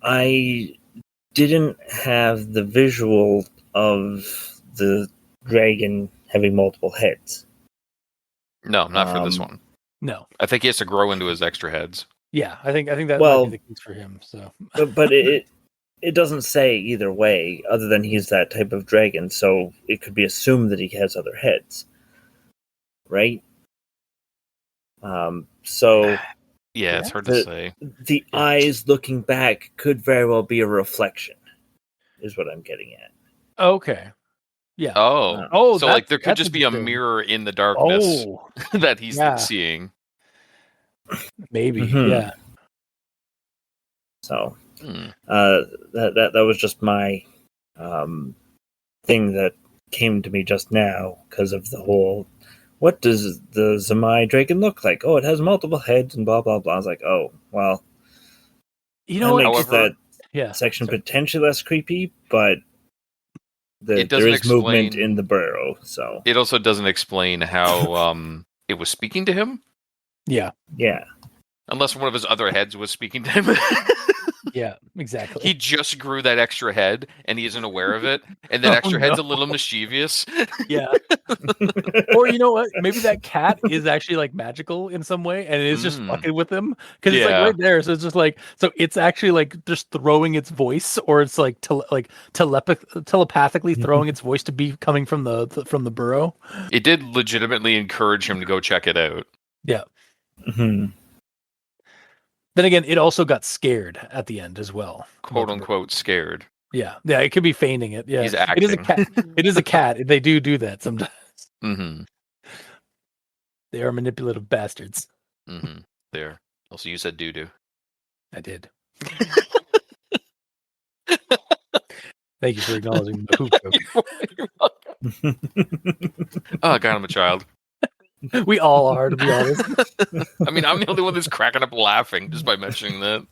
I didn't have the visual of the dragon having multiple heads. No, not for this one. No. I think he has to grow into his extra heads. Yeah, I think that might be the case for him. So, but it doesn't say either way, other than he's that type of dragon. So it could be assumed that he has other heads, right? So yeah, it's hard to say. The eyes looking back could very well be a reflection, is what I'm getting at. Okay. Yeah. So like there could just be a mirror in the darkness that he's seeing. Maybe. Mm-hmm. Yeah. So that was just my thing that came to me just now because of the whole. What does the Zamai dragon look like? Oh, it has multiple heads and blah blah blah. I was like, oh well. You know, that makes that section potentially less creepy, but there is movement in the burrow. So it also doesn't explain how it was speaking to him. Yeah. Yeah. Unless one of his other heads was speaking to him. Yeah, exactly. He just grew that extra head, and he isn't aware of it. And that extra head's a little mischievous. Yeah. Or you know what? Maybe that cat is actually like magical in some way, and it is just fucking with him because it's like right there. So it's just like it's actually like just throwing its voice, or it's like telepathically throwing its voice to be coming from the burrow. It did legitimately encourage him to go check it out. Yeah. Mm-hmm. Then again, it also got scared at the end as well. "Quote unquote" scared. Yeah, it could be feigning it. Yeah, he's acting. It is a cat. It is a cat. They do that sometimes. Mm-hmm. They are manipulative bastards. Mm-hmm. There. Also, you said doo-doo. I did. Thank you for acknowledging the poop joke. You're welcome. Oh God, I'm a child. We all are, to be honest. I mean, I'm the only one that's cracking up laughing just by mentioning that.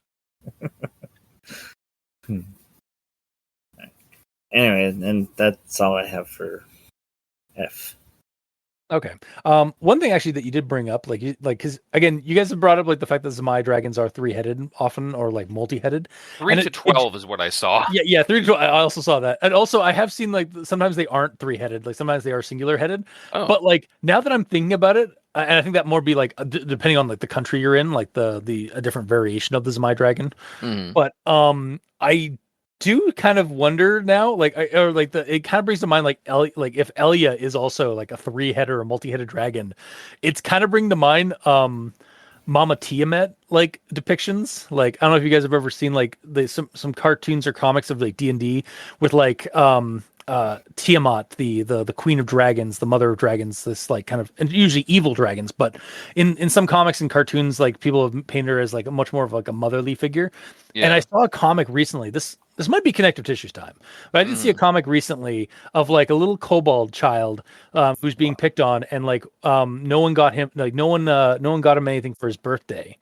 Anyway, and that's all I have for F. Okay. One thing actually that you did bring up, because again, you guys have brought up like the fact that Zamai dragons are 3-headed often, or like multi-headed. 3 to 12 is what I saw. Yeah, 3 to 12. I also saw that, and also I have seen like sometimes they aren't 3-headed, like sometimes they are singular-headed. Oh. But like now that I'm thinking about it, and I think that more be like depending on like the country you're in, like a different variation of the Zamai dragon. Mm. But I do kind of wonder now, it kind of brings to mind like if Elia is also like a 3-headed or a multi-headed dragon, it's kind of bring to mind Mama Tiamat like depictions. Like I don't know if you guys have ever seen like some cartoons or comics of like D&D with like Tiamat, the queen of dragons, the mother of dragons, this like kind of, and usually evil dragons, but in some comics and cartoons, like people have painted her as like a much more of like a motherly figure. And I saw a comic recently. This might be connective tissues time, but I did see a comic recently of like a little kobold child who's being picked on, and like no one got him, like no one got him anything for his birthday.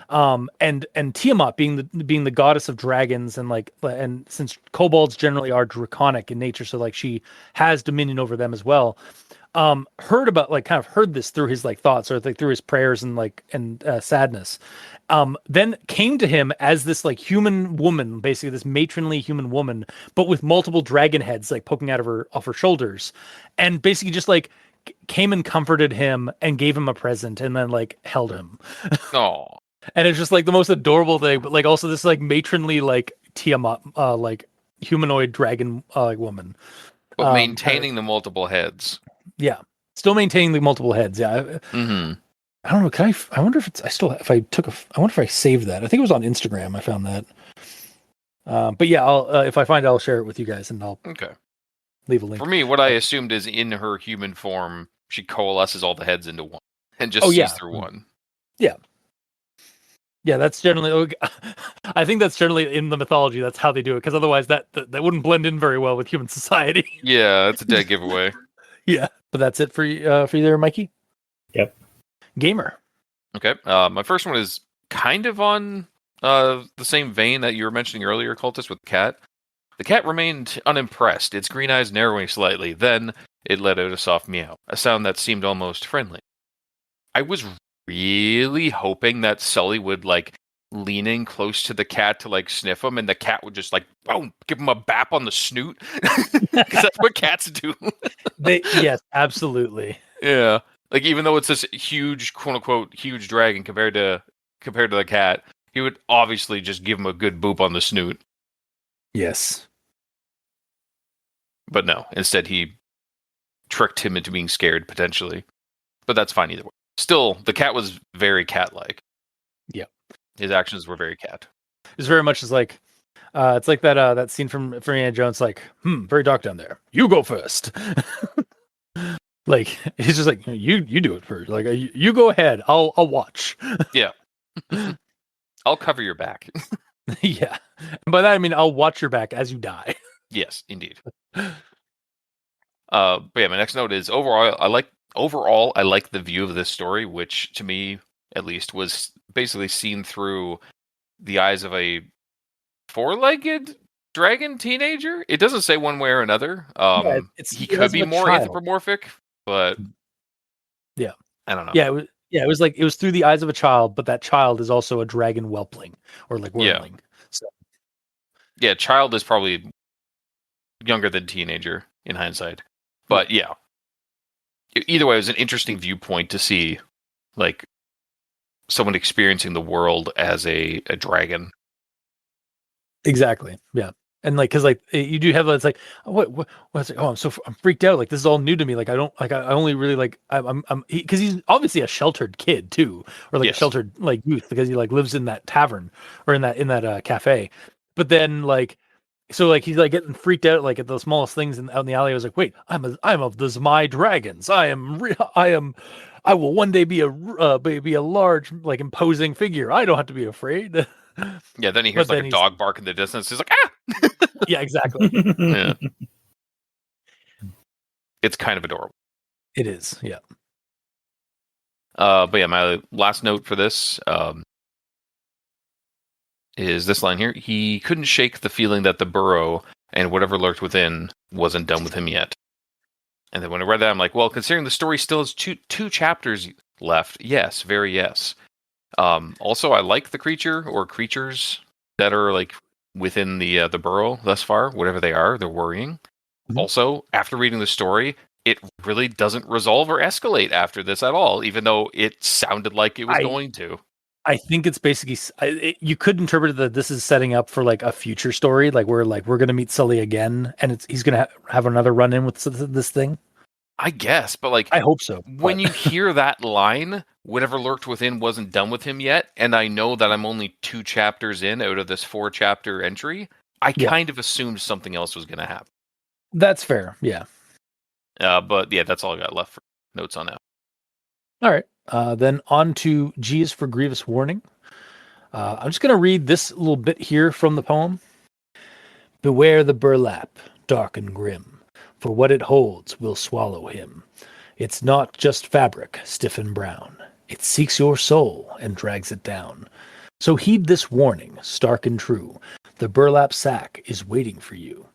And Tiamat being the goddess of dragons, and since kobolds generally are draconic in nature, so like she has dominion over them as well. Heard this through his like thoughts, or like through his prayers and sadness. Then came to him as this like human woman, basically this matronly human woman, but with multiple dragon heads like poking out of her shoulders, and basically just like came and comforted him and gave him a present, and then like held him. Oh. And it's just like the most adorable thing, but like also this like matronly like Tiamat like humanoid dragon like woman, but maintaining the multiple heads. Yeah, still maintaining the multiple heads. Yeah. Mm-hmm. I don't know. I wonder if I wonder if I saved that. I think it was on Instagram. I found that. But yeah, I'll if I find it, I'll share it with you guys, and I'll leave a link. For me, what I assumed is in her human form, she coalesces all the heads into one and just sees through one. Yeah. Yeah, that's generally. I think that's generally in the mythology. That's how they do it, because otherwise that wouldn't blend in very well with human society. Yeah, that's a dead giveaway. Yeah, but that's it for you there, Mikey. Yep. Gamer. Okay, my first one is kind of on the same vein that you were mentioning earlier, Cultist, with the cat. The cat remained unimpressed, its green eyes narrowing slightly. Then it let out a soft meow, a sound that seemed almost friendly. I was really hoping that Sully would like lean in close to the cat to like sniff him, and the cat would just like boom, give him a bap on the snoot, because that's what cats do. Yes, absolutely. Yeah, like even though it's this huge, quote unquote, huge dragon compared to the cat, he would obviously just give him a good boop on the snoot. Yes, but no, instead he tricked him into being scared potentially. But that's fine either way. Still, the cat was very cat-like. Yeah. His actions were very cat. It's very much as like, it's like that scene from Indiana Jones, like, very dark down there. You go first. Like, he's just like, you do it first. Like, you go ahead. I'll watch. Yeah. I'll cover your back. Yeah. And by that, I mean, I'll watch your back as you die. Yes, indeed. But yeah, my next note is overall, I like the view of this story, which to me, at least, was basically seen through the eyes of a 4-legged dragon teenager. It doesn't say one way or another. He could be more anthropomorphic, but yeah, I don't know. Yeah, it was through the eyes of a child, but that child is also a dragon whelpling or like wormling. Yeah. So. Yeah, child is probably younger than teenager in hindsight, but yeah. Either way, it was an interesting viewpoint to see, like, someone experiencing the world as a dragon. Exactly. Yeah. And like, cause like you do have, it's like, what's like, I'm freaked out. Like, this is all new to me. Like, I only really like, cause he's obviously a sheltered kid too, or like a sheltered like youth, because he like lives in that tavern or in that cafe. But then like, so like he's like getting freaked out like at the smallest things out in the alley. I was like, wait, I'm of the Zmai dragons. I will one day be a large like imposing figure. I don't have to be afraid. Yeah, then he hears like a dog bark in the distance. He's like, ah. Yeah, exactly. Yeah. It's kind of adorable. It is. Yeah. But yeah, my last note for this is this line here. He couldn't shake the feeling that the burrow and whatever lurked within wasn't done with him yet. And then when I read that, I'm like, well, considering the story still has two chapters left, yes, very yes. Also, I like the creature or creatures that are like within the burrow thus far, whatever they are. They're worrying. Mhm. Also, after reading the story, it really doesn't resolve or escalate after this at all, even though it sounded like it was going to. I think it's basically you could interpret it that this is setting up for like a future story, like we're going to meet Sully again, and he's going to have another run in with this thing. I guess, but like I hope so. When you hear that line, whatever lurked within wasn't done with him yet, and I know that I'm only 2 chapters in out of this 4-chapter entry, I kind of assumed something else was going to happen. That's fair. Yeah. But yeah, that's all I got left for notes on that. All right. Then on to G is for Grievous Warning. I'm just going to read this little bit here from the poem. Beware the burlap, dark and grim, for what it holds will swallow him. It's not just fabric, stiff and brown. It seeks your soul and drags it down. So heed this warning, stark and true. The burlap sack is waiting for you.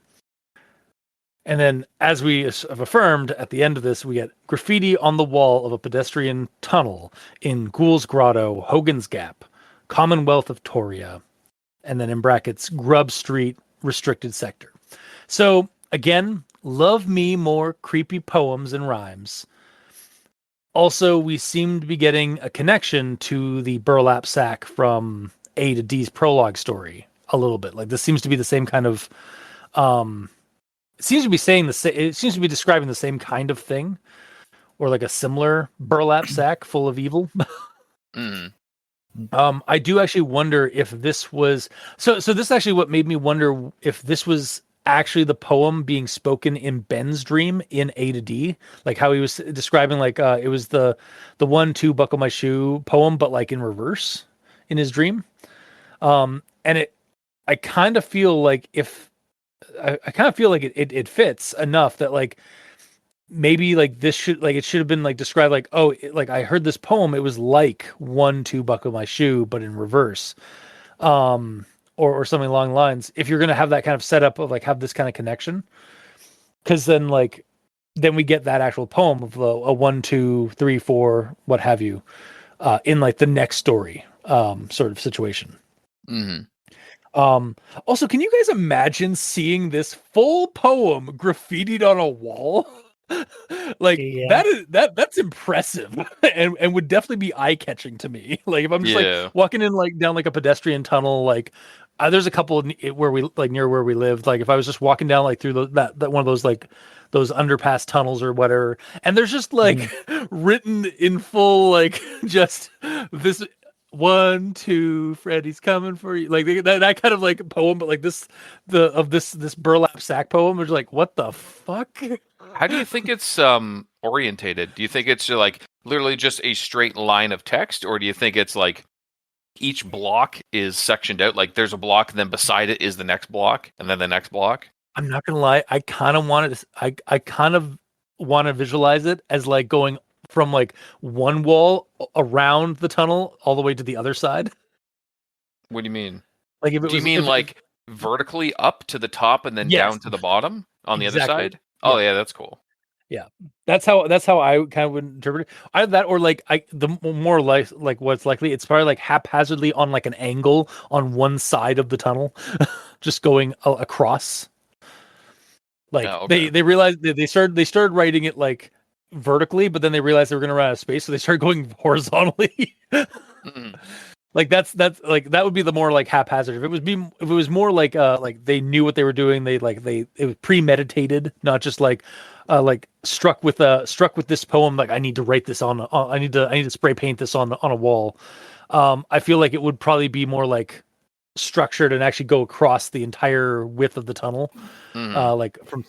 And then, as we have affirmed, at the end of this, we get graffiti on the wall of a pedestrian tunnel in Ghoul's Grotto, Hogan's Gap, Commonwealth of Toria, and then in brackets, Grub Street, Restricted Sector. So, again, love me more creepy poems and rhymes. Also, we seem to be getting a connection to the burlap sack from A to D's prologue story a little bit. Like, this seems to be the same kind of... it seems to be saying the same. It seems to be describing the same kind of thing, or like a similar burlap sack full of evil. I do actually wonder if this was so. This is actually what made me wonder if this was actually the poem being spoken in Ben's dream in A to D, like how he was describing, like it was the 1-2 buckle my shoe poem, but like in reverse in his dream. And I kind of feel like it fits enough that like maybe like this should like it should have been like described like, oh, like I heard this poem, it was like 1-2 buckle my shoe but in reverse, or something along the lines, if you're going to have that kind of setup of like have this kind of connection, because then we get that actual poem of a 1, 2, 3, 4 what have you in like the next story sort of situation. Also, can you guys imagine seeing this full poem graffitied on a wall? Like that's impressive and would definitely be eye-catching to me. Like if I'm just like walking in like down like a pedestrian tunnel, like there's a couple where we like near where we lived, like if I was just walking down like through that one of those like those underpass tunnels or whatever, and there's just like written in full like just this 1, 2, Freddy's coming for you, like that kind of like poem, but like this burlap sack poem is like, what the fuck? How do you think it's orientated? Do you think it's like literally just a straight line of text, or do you think it's like each block is sectioned out, like there's a block and then beside it is the next block and then the next block? I'm not gonna lie, I kind of want to visualize it as like going from like one wall around the tunnel all the way to the other side. What do you mean? Like if it do you mean like vertically up to the top and then down to the bottom on the other side? Oh yeah, that's cool. Yeah, that's how I kind of would interpret it. Either that or like the more like what's likely, it's probably like haphazardly on like an angle on one side of the tunnel, just going across. Like they realized they started writing it like vertically, but then they realized they were going to run out of space, so they started going horizontally. Like that's like that would be the more like haphazard. If it was more like they knew what they were doing, it was premeditated, not just like struck with this poem, like I need to write this on I need to spray paint this on a wall. I feel like it would probably be more like structured and actually go across the entire width of the tunnel, like from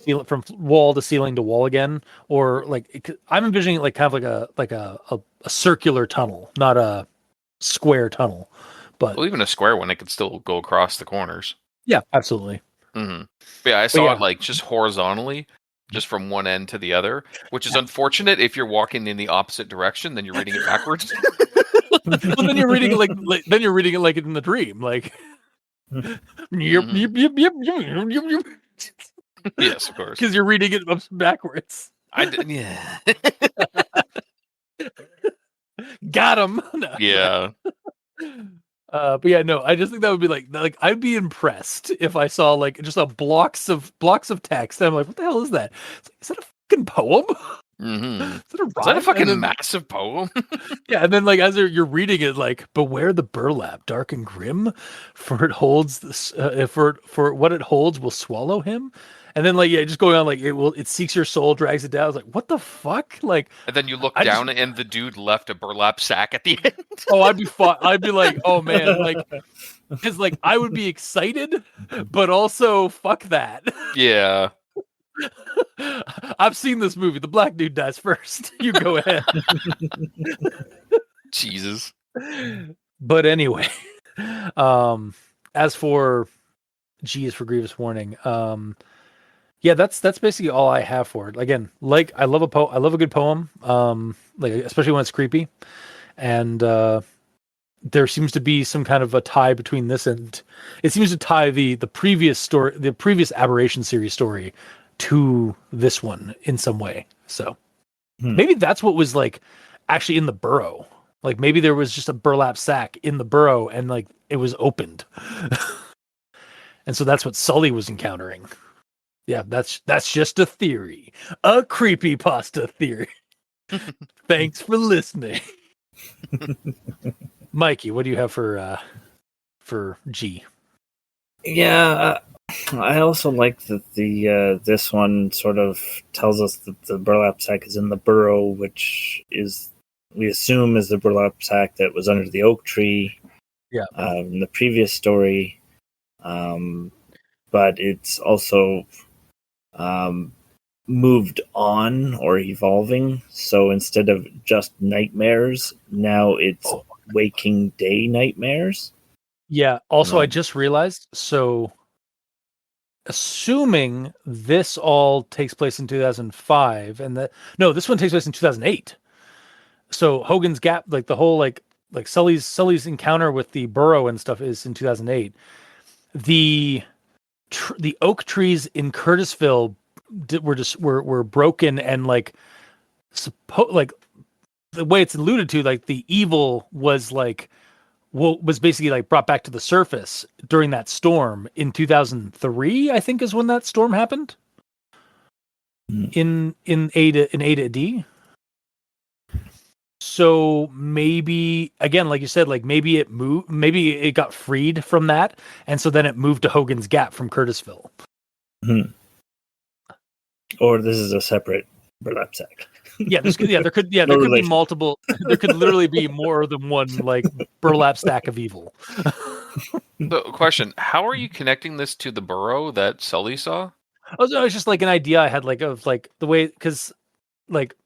wall to ceiling to wall again, or like I'm envisioning it like kind of like a circular tunnel, not a square tunnel. But even a square one, it could still go across the corners. Yeah, absolutely. Mm-hmm. Yeah, I saw it like just horizontally, just from one end to the other, which is unfortunate if you're walking in the opposite direction, then you're reading it backwards. Well, then you're reading it like then you're reading it like in the dream, like. Yep, yep, yep, yep, yep, yep, yep. Yes, of course. Because you're reading it backwards. Yeah. Got him. No. Yeah. But yeah, no, I just think that would be like I'd be impressed if I saw like just a blocks of text. And I'm like, what the hell is that? It's like, is that a fucking poem? Mm-hmm. Is that a rhyme? Is that a fucking massive poem? Yeah, and then like as you're reading it, like beware the burlap, dark and grim, for it holds this. For what it holds will swallow him. And then like just going on like it seeks your soul, drags it down. I was like, what the fuck? Like, and then you look down and the dude left a burlap sack at the end. Oh, I'd be like, oh man, like, because like I would be excited, but also fuck that. Yeah. I've seen this movie. The black dude dies first. You go ahead. Jesus. But anyway, as for G is for grievous warning. Yeah, that's basically all I have for it. Again, like I love a good poem. Like especially when it's creepy, and there seems to be some kind of a tie between this and it seems to tie the previous story, the previous Aberration series story, to this one in some way. So maybe that's what was like actually in the burrow. Like maybe there was just a burlap sack in the burrow and like it was opened. And so that's what Sully was encountering. Yeah, that's just a theory. A creepypasta theory. Thanks for listening. Mikey, what do you have for G? Yeah, I also like that the this one sort of tells us that the burlap sack is in the burrow, which is we assume is the burlap sack that was under the oak tree. Yeah. In the previous story, but it's also moved on or evolving. So instead of just nightmares, now it's waking day nightmares. Yeah. Also, I just realized. So, assuming this all takes place in 2005, and this one takes place in 2008. So Hogan's Gap, like the whole like Sully's encounter with the burrow and stuff is in 2008. The oak trees in Curtisville were broken and like the way it's alluded to, like the evil was like was basically like brought back to the surface during that storm in 2003. I think is when that storm happened. In A to D. So maybe again, like you said, like maybe it moved, maybe it got freed from that, and so then it moved to Hogan's Gap from Curtisville. Or this is a separate burlap sack. There could be multiple. There could literally be more than one like burlap sack of evil. The question: how are you connecting this to the burrow that Sully saw? Oh, no, it's just like an idea I had, like of like the way because like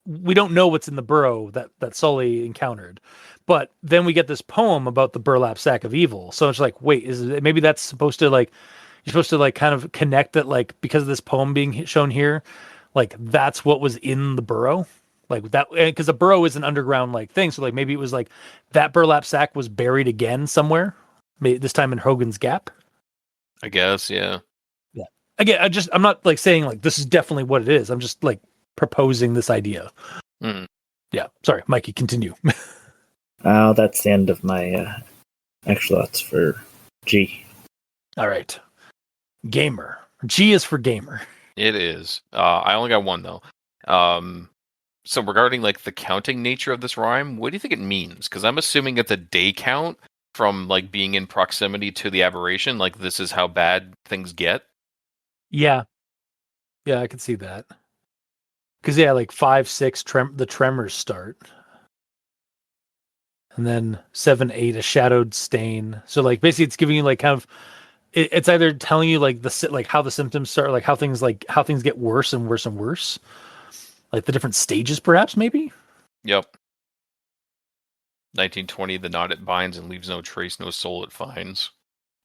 we don't know what's in the burrow that Sully encountered, but then we get this poem about the burlap sack of evil. So it's like, wait, maybe that's supposed to like you're supposed to like kind of connect that like because of this poem being shown here, like that's what was in the burrow, like that because the burrow is an underground like thing. So like maybe it was like that burlap sack was buried again somewhere, maybe this time in Hogan's Gap. I guess, yeah. Yeah. Again, I'm not like saying like this is definitely what it is. I'm just like proposing this idea. Yeah. Sorry, Mikey, continue. Oh, that's the end of my actual thoughts for G. All right. Gamer. G is for gamer. It is. I only got one though. So regarding like the counting nature of this rhyme, what do you think it means? Because I'm assuming it's a day count from like being in proximity to the aberration. Like this is how bad things get. Yeah. Yeah, I can see that. Because like 5, 6, the tremors start, and then 7, 8, a shadowed stain. So like basically, it's giving you like kind of, it's either telling you like how the symptoms start, like how things get worse and worse and worse, like the different stages, perhaps maybe. Yep. 1920, the knot it binds and leaves no trace, no soul it finds.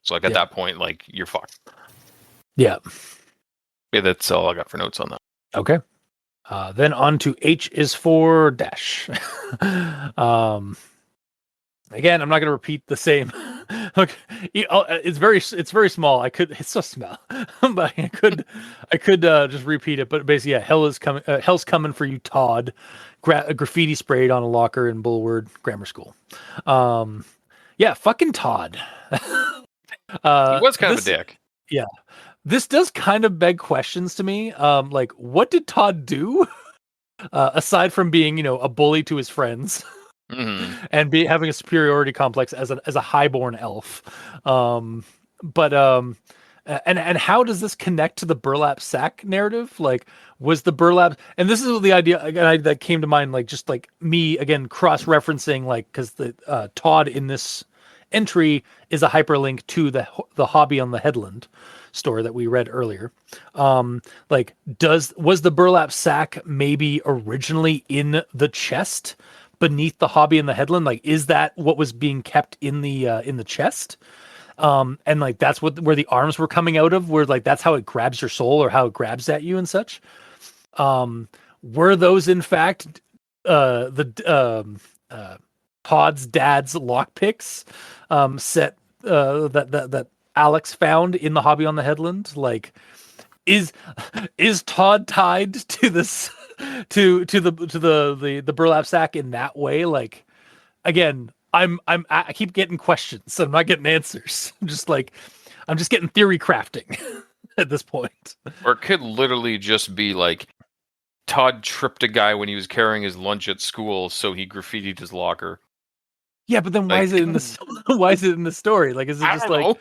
So like at that point, like you're fucked. Yeah. Yeah, that's all I got for notes on that. Okay. Then on to H is for dash. Again, I'm not going to repeat the same. Okay, it's very small. It's so small, but I could just repeat it. But basically, yeah, hell's coming for you, Todd. Graffiti sprayed on a locker in Bullward Grammar School. Yeah, fucking Todd. He was kind of a dick. Yeah, this does kind of beg questions to me. Like, what did Todd do aside from being, a bully to his friends? And having a superiority complex as a highborn elf, and how does this connect to the burlap sack narrative? Like, was the burlap? And this is the idea again that came to mind, like just like me again cross-referencing, like because the Todd in this entry is a hyperlink to the Hobby on the Headland story that we read earlier. Like, was the burlap sack maybe originally in the chest beneath the Hobby and the Headland? Like, is that what was being kept in the chest? And like that's where the arms were coming out of, where like that's how it grabs your soul or how it grabs at you and such. Were those in fact Todd's dad's lockpicks set that Alex found in the Hobby on the Headland? Like, is Todd tied to this to the burlap sack in that way? Like, again, I keep getting questions. I'm not getting answers. I'm just getting theory crafting at this point. Or it could literally just be like Todd tripped a guy when he was carrying his lunch at school, so he graffitied his locker. Yeah, but then why is it in this? Why is it in the story? Like, is it just like,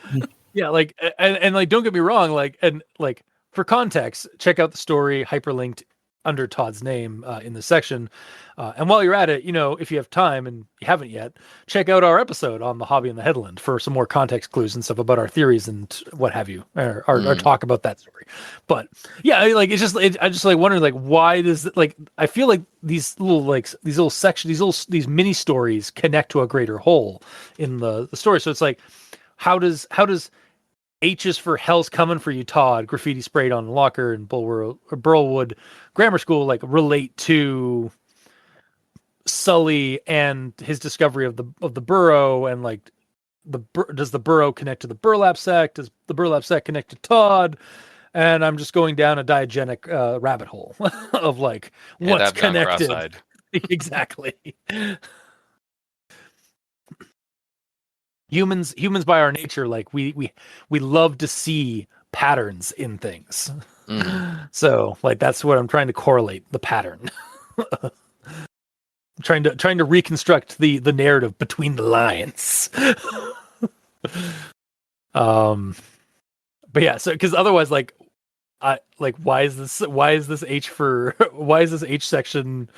yeah, like, and like, don't get me wrong, like, and like for context, check out the story hyperlinked under Todd's name in the section. And while you're at it, if you have time and you haven't yet, check out our episode on the Hobby and the Headland for some more context clues and stuff about our theories and what have you, or talk about that story. But yeah, like I just like wondering, like, why does like I feel like these little sections, these mini stories connect to a greater whole in the story. So it's like, how does H is for hell's coming for you, Todd, graffiti sprayed on the locker in Burlwood Grammar School, like relate to Sully and his discovery of the burrow, and like does the burrow connect to the burlap sack? Does the burlap sack connect to Todd? And I'm just going down a diagenic rabbit hole of like what's connected. Exactly. Humans by our nature, like we love to see patterns in things. So like that's what I'm trying to correlate, the pattern. trying to reconstruct the narrative between the lines. But yeah, so because otherwise, like, why is this H section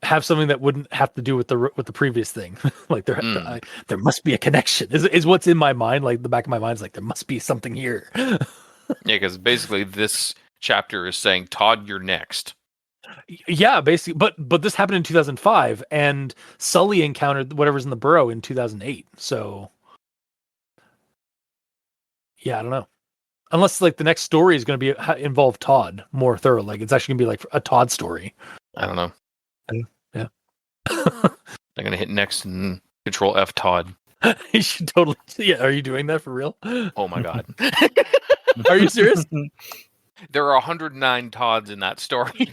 have something that wouldn't have to do with the previous thing? Like there must be a connection. Is what's in my mind. Like the back of my mind is like there must be something here. Yeah, because basically this chapter is saying, Todd, you're next. Yeah, basically, but this happened in 2005, and Sully encountered whatever's in the burrow in 2008. So yeah, I don't know. Unless like the next story is going to be involve Todd more thorough. Like it's actually going to be like a Todd story. I don't know. Yeah. I'm going to hit next and Control F Todd. You should totally. Yeah, are you doing that for real? Oh my god. Are you serious? There are 109 Todds in that story.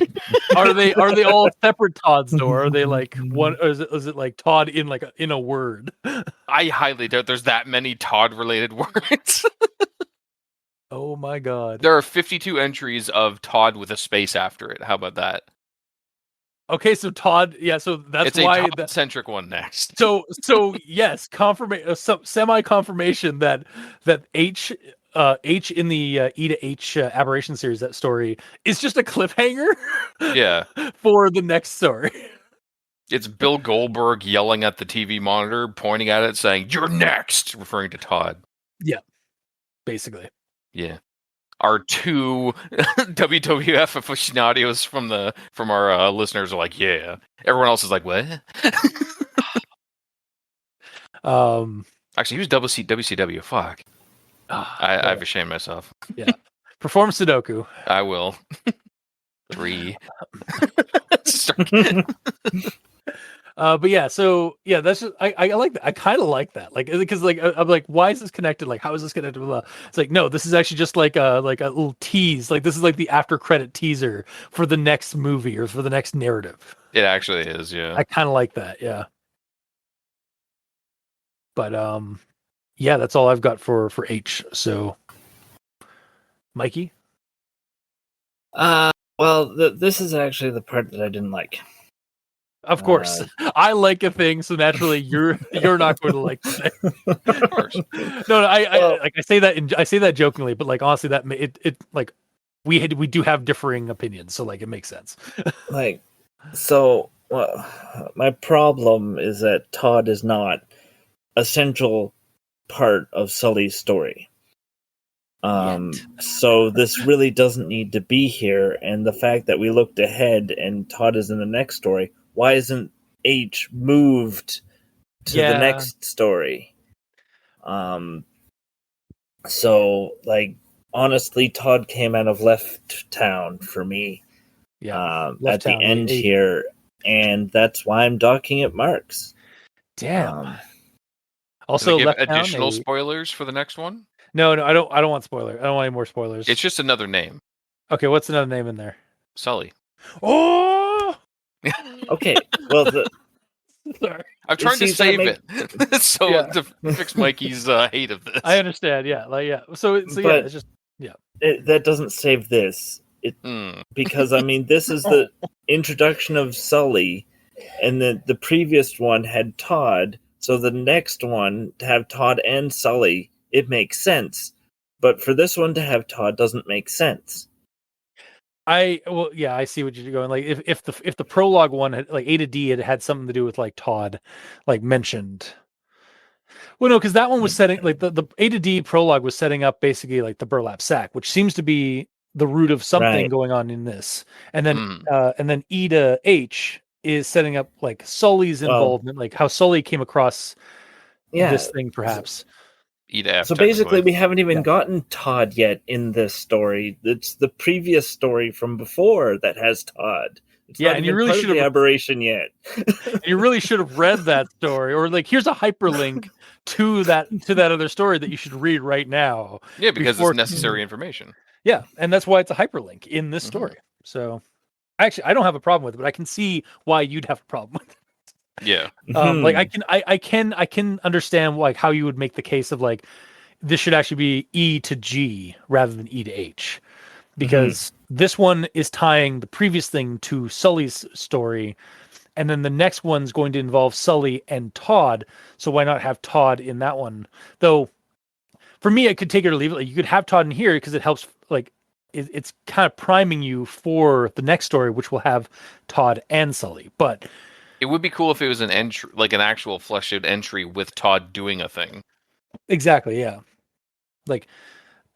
Are they all separate Todds though? Or are they like one? Or is it like Todd in a word? I highly doubt there's that many Todd related words. Oh my god. There are 52 entries of Todd with a space after it. How about that? Okay, so Todd, yeah, so that's it's why a Todd-centric one next. So yes, semi-confirmation that H in the E to H Aberration series, that story is just a cliffhanger. Yeah, for the next story. It's Bill Goldberg yelling at the TV monitor, pointing at it, saying "You're next," referring to Todd. Yeah, basically. Yeah. Our two WWF aficionados from our listeners are like, yeah. Everyone else is like, what? Actually, who's WCW? Fuck. I've ashamed myself. Perform Sudoku. I will. 3. But yeah, so yeah, that's just I like that. I kind of like that, like because like I'm like, why is this connected? Like, how is this connected? Blah, blah. It's like, no, this is actually just like a little tease. Like this is like the after credit teaser for the next movie or for the next narrative. It actually is, yeah. I kind of like that, yeah. But yeah, that's all I've got for H. So, Mikey. Well, this is actually the part that I didn't like. Of course, I like a thing, so naturally you're not going to like it. Of course. No, I say that jokingly, but like honestly, that it like we do have differing opinions, so like it makes sense. Like, so my problem is that Todd is not a central part of Sully's story. So this really doesn't need to be here, and the fact that we looked ahead and Todd is in the next story, why isn't H moved to the next story? So like honestly, Todd came out of Left Town for me. At the end here, and that's why I'm docking at marks. Damn. Also, Also, Left additional spoilers for the next one? No, I don't want spoilers. I don't want any more spoilers. It's just another name. Okay, what's another name in there? Sully. Oh. Okay. Well, sorry. I'm trying to save it, to fix Mikey's hate of this. I understand. Yeah, So yeah, it's just that doesn't save this. Because I mean, this is the introduction of Sully, and the previous one had Todd. So the next one to have Todd and Sully, it makes sense. But for this one to have Todd doesn't make sense. I see what you're going. Like if the prologue one had, like A to D had something to do with like Todd, like mentioned. Well, no, because that one was setting like the A to D prologue was setting up basically like the burlap sack, which seems to be the root of something going on in this, and then E to H is setting up like Sully's involvement, like how Sully came across this thing, perhaps. E to F. So basically, we haven't even gotten Todd yet in this story. It's the previous story from before that has Todd. It's not and you really should have Aberration yet. You really should have read that story, or like here's a hyperlink to that other story that you should read right now. Yeah, because it's necessary information. Yeah, and that's why it's a hyperlink in this story. So, actually, I don't have a problem with it, but I can see why you'd have a problem with it. Yeah. Like I can understand like how you would make the case of like this should actually be E to G rather than E to H, because this one is tying the previous thing to Sully's story, and then the next one's going to involve Sully and Todd. So why not have Todd in that one? Though, for me, I could take it or leave it. Like, you could have Todd in here because it helps. Like it's kind of priming you for the next story, which will have Todd and Sully, but. It would be cool if it was an entry, like an actual fleshed out entry with Todd doing a thing. Exactly, yeah. Like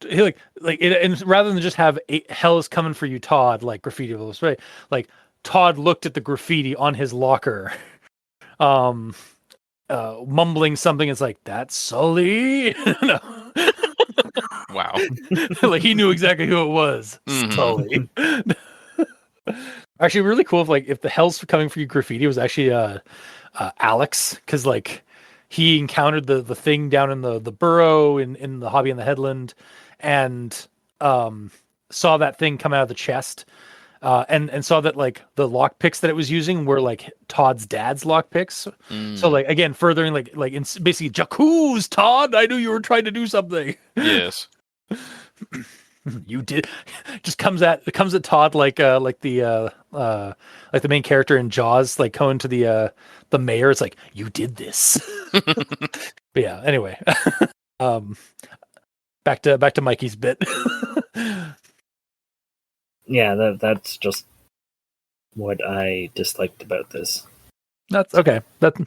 it, and rather than just have hell is coming for you, Todd, like graffiti rules, right? Like Todd looked at the graffiti on his locker, mumbling something. It's like, that's Sully. No. Wow. Like he knew exactly who it was. Sully. Actually, really cool if the hell's coming for you graffiti was actually Alex, because like he encountered the thing down in the burrow in the Hobby and the Headland, and saw that thing come out of the chest, and saw that like the lock picks that it was using were like Todd's dad's lock picks. So like again, furthering like in basically Jakuz, Todd, I knew you were trying to do something. Yes. You did. Just comes at Todd like the main character in Jaws, like going to the mayor. It's like, you did this. But yeah. Anyway, back to Mikey's bit. Yeah, that's just what I disliked about this. That's okay. And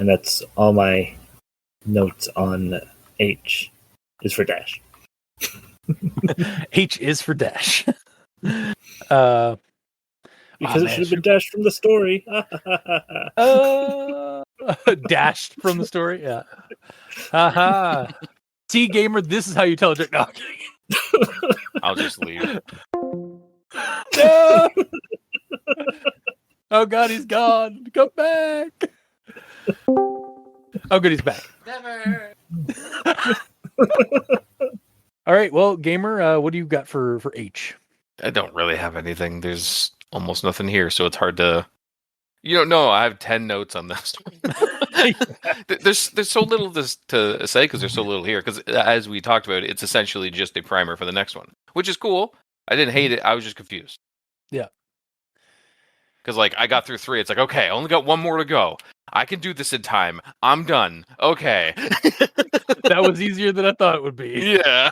that's all my notes on H is for Dash. H is for Dash. Because it should have been dashed from the story. Dashed from the story, yeah. Haha. See, gamer, this is how you tell a joke. No, I'm kidding. I'll just leave. No! Oh god, he's gone. Come back. Oh good, he's back. Never. All right, well, gamer, what do you got for H? I don't really have anything. There's almost nothing here, so it's hard to. You don't know. I have 10 notes on this. There's so little to say because there's so little here. Because as we talked about, it's essentially just a primer for the next one, which is cool. I didn't hate it. I was just confused. Yeah. Because like I got through 3, it's like okay, I only got 1 more to go. I can do this in time. I'm done. Okay. That was easier than I thought it would be. Yeah.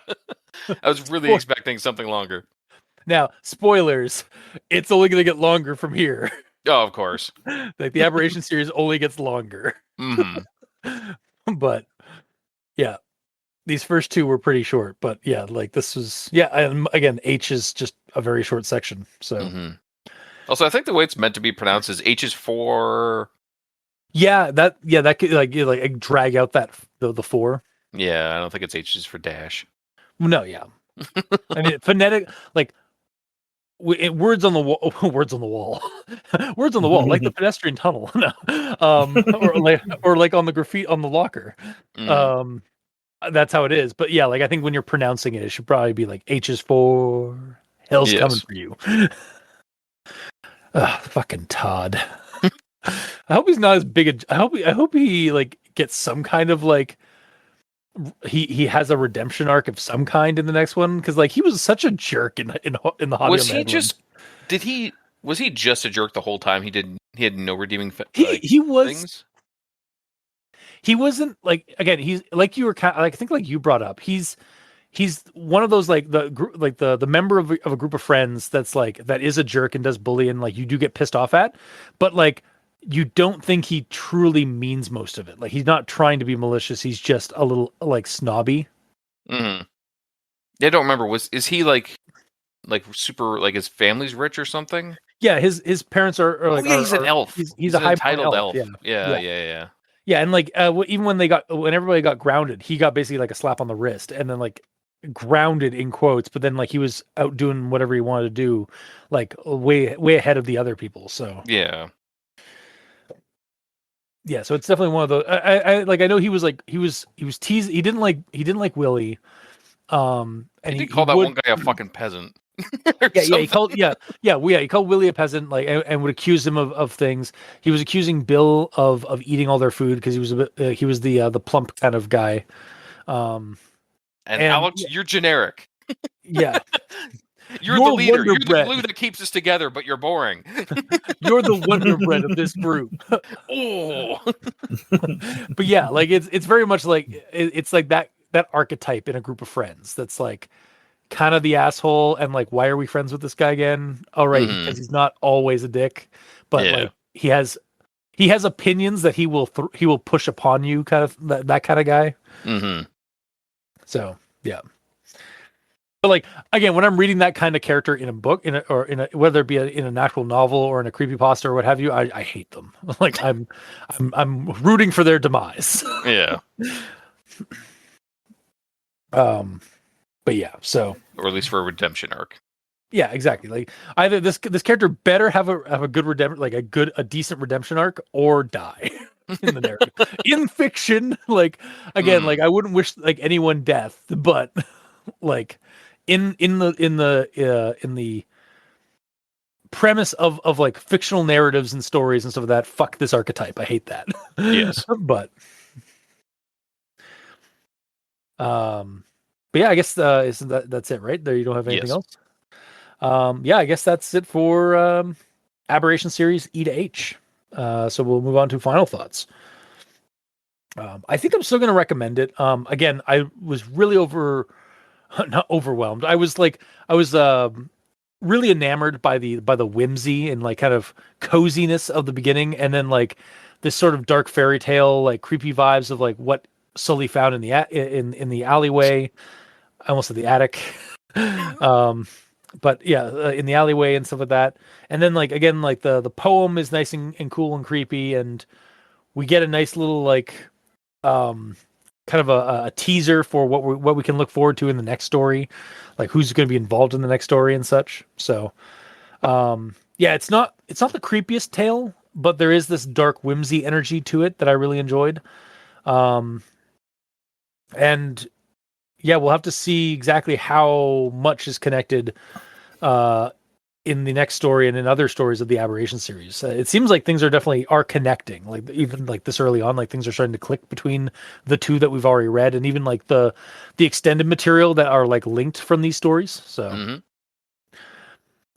I was really expecting something longer. Now, spoilers. It's only going to get longer from here. Oh, of course. Like the Aberration series only gets longer. Mm-hmm. But yeah, these first 2 were pretty short. But yeah, like this was again, H is just a very short section. So. Mm-hmm. Also, I think the way it's meant to be pronounced is H is for. Yeah, that could like drag out that the 4. Yeah, I don't think it's H is for dash. No, yeah. I mean, phonetic like words on the wall, words on the wall, words on the wall, like the pedestrian tunnel. No, or like on the graffiti on the locker. Mm. That's how it is. But yeah, like I think when you're pronouncing it, it should probably be like H is for hell's coming for you. Fucking Todd. I hope he's not as big a. I hope he like gets some kind of like. He has a redemption arc of some kind in the next one because like he was such a jerk in the hobby. Was he just? Did he? Was he just a jerk the whole time? He didn't. He had no redeeming. He was. Things? He wasn't like again. He's like you were kind of, like I think like you brought up. He's one of those like the group like the member of a group of friends that's like that is a jerk and does bullying. Like you do get pissed off at, but like. You don't think he truly means most of it. Like he's not trying to be malicious. He's just a little like snobby. Mm-hmm. I don't remember. Is he like super like his family's rich or something? Yeah, his parents are like he's an elf. He's a high titled elf. Yeah. Yeah. And like even when everybody got grounded, he got basically like a slap on the wrist and then like grounded in quotes. But then like he was out doing whatever he wanted to do, like way ahead of the other people. So yeah. Yeah, so it's definitely one of those. I know he was teased. He didn't like Willie. And he called that one guy a fucking peasant. He called Willie a peasant, like and would accuse him of things. He was accusing Bill of eating all their food because he was the plump kind of guy. And Alex, you're generic. Yeah. You're the leader. You're the glue that keeps us together, but you're boring. You're the Wonder Bread of this group. Oh. But yeah, like it's very much like it's like that archetype in a group of friends that's like kind of the asshole and like why are we friends with this guy again? All right, because he's not always a dick, but like he has opinions that he will push upon you, kind of that kind of guy. Mm-hmm. So yeah. But like again, when I'm reading that kind of character in a book, whether it be in an actual novel or in a creepypasta or what have you, I hate them. Like I'm rooting for their demise. Yeah. But yeah, so or at least for a redemption arc. Yeah, exactly. Like either this character better have a good redemption, like a decent redemption arc, or die in the narrative. In fiction, like again, like I wouldn't wish like anyone death, but like. In the premise of like fictional narratives and stories and stuff like that, fuck this archetype. I hate that. Yes. But yeah, I guess that's it, right? There you don't have anything else. Yeah, I guess that's it for Aberration series E to H. So we'll move on to final thoughts. I think I'm still going to recommend it. Again, I was really not overwhelmed. I was really enamored by the whimsy and like kind of coziness of the beginning, and then like this sort of dark fairy tale, like creepy vibes of like what Sully found in the alleyway. I almost said the attic. But yeah, in the alleyway and stuff like that. And then like again, like the poem is nice and cool and creepy, and we get a nice little like kind of a teaser for what we can look forward to in the next story, like who's going to be involved in the next story and such. So, yeah, it's not the creepiest tale, but there is this dark whimsy energy to it that I really enjoyed. And yeah, we'll have to see exactly how much is connected in the next story and in other stories of the Aberration series. It seems like things are connecting, like even like this early on, like things are starting to click between the two that we've already read, and even like the extended material that are like linked from these stories. So,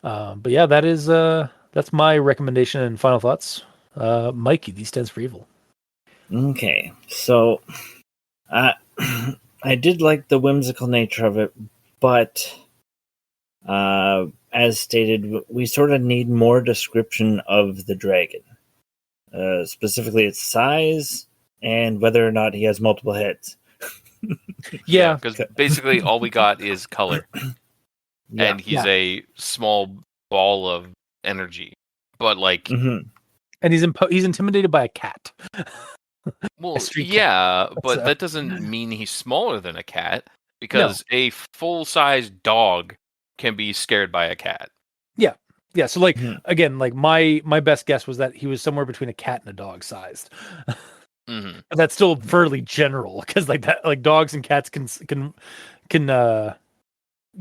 but yeah, that's my recommendation and final thoughts. Mikey, these stands for evil. Okay, so I did like the whimsical nature of it, but as stated, we sort of need more description of the dragon, specifically its size and whether or not he has multiple heads. Yeah, because basically all we got is color, and he's a small ball of energy, but like, and he's intimidated by a cat. well, cat. but that doesn't mean he's smaller than a cat, because a full-size dog can be scared by a cat. Yeah. So like again, like my best guess was that he was somewhere between a cat and a dog sized. Mm-hmm. That's still fairly general, because like that, like dogs and cats can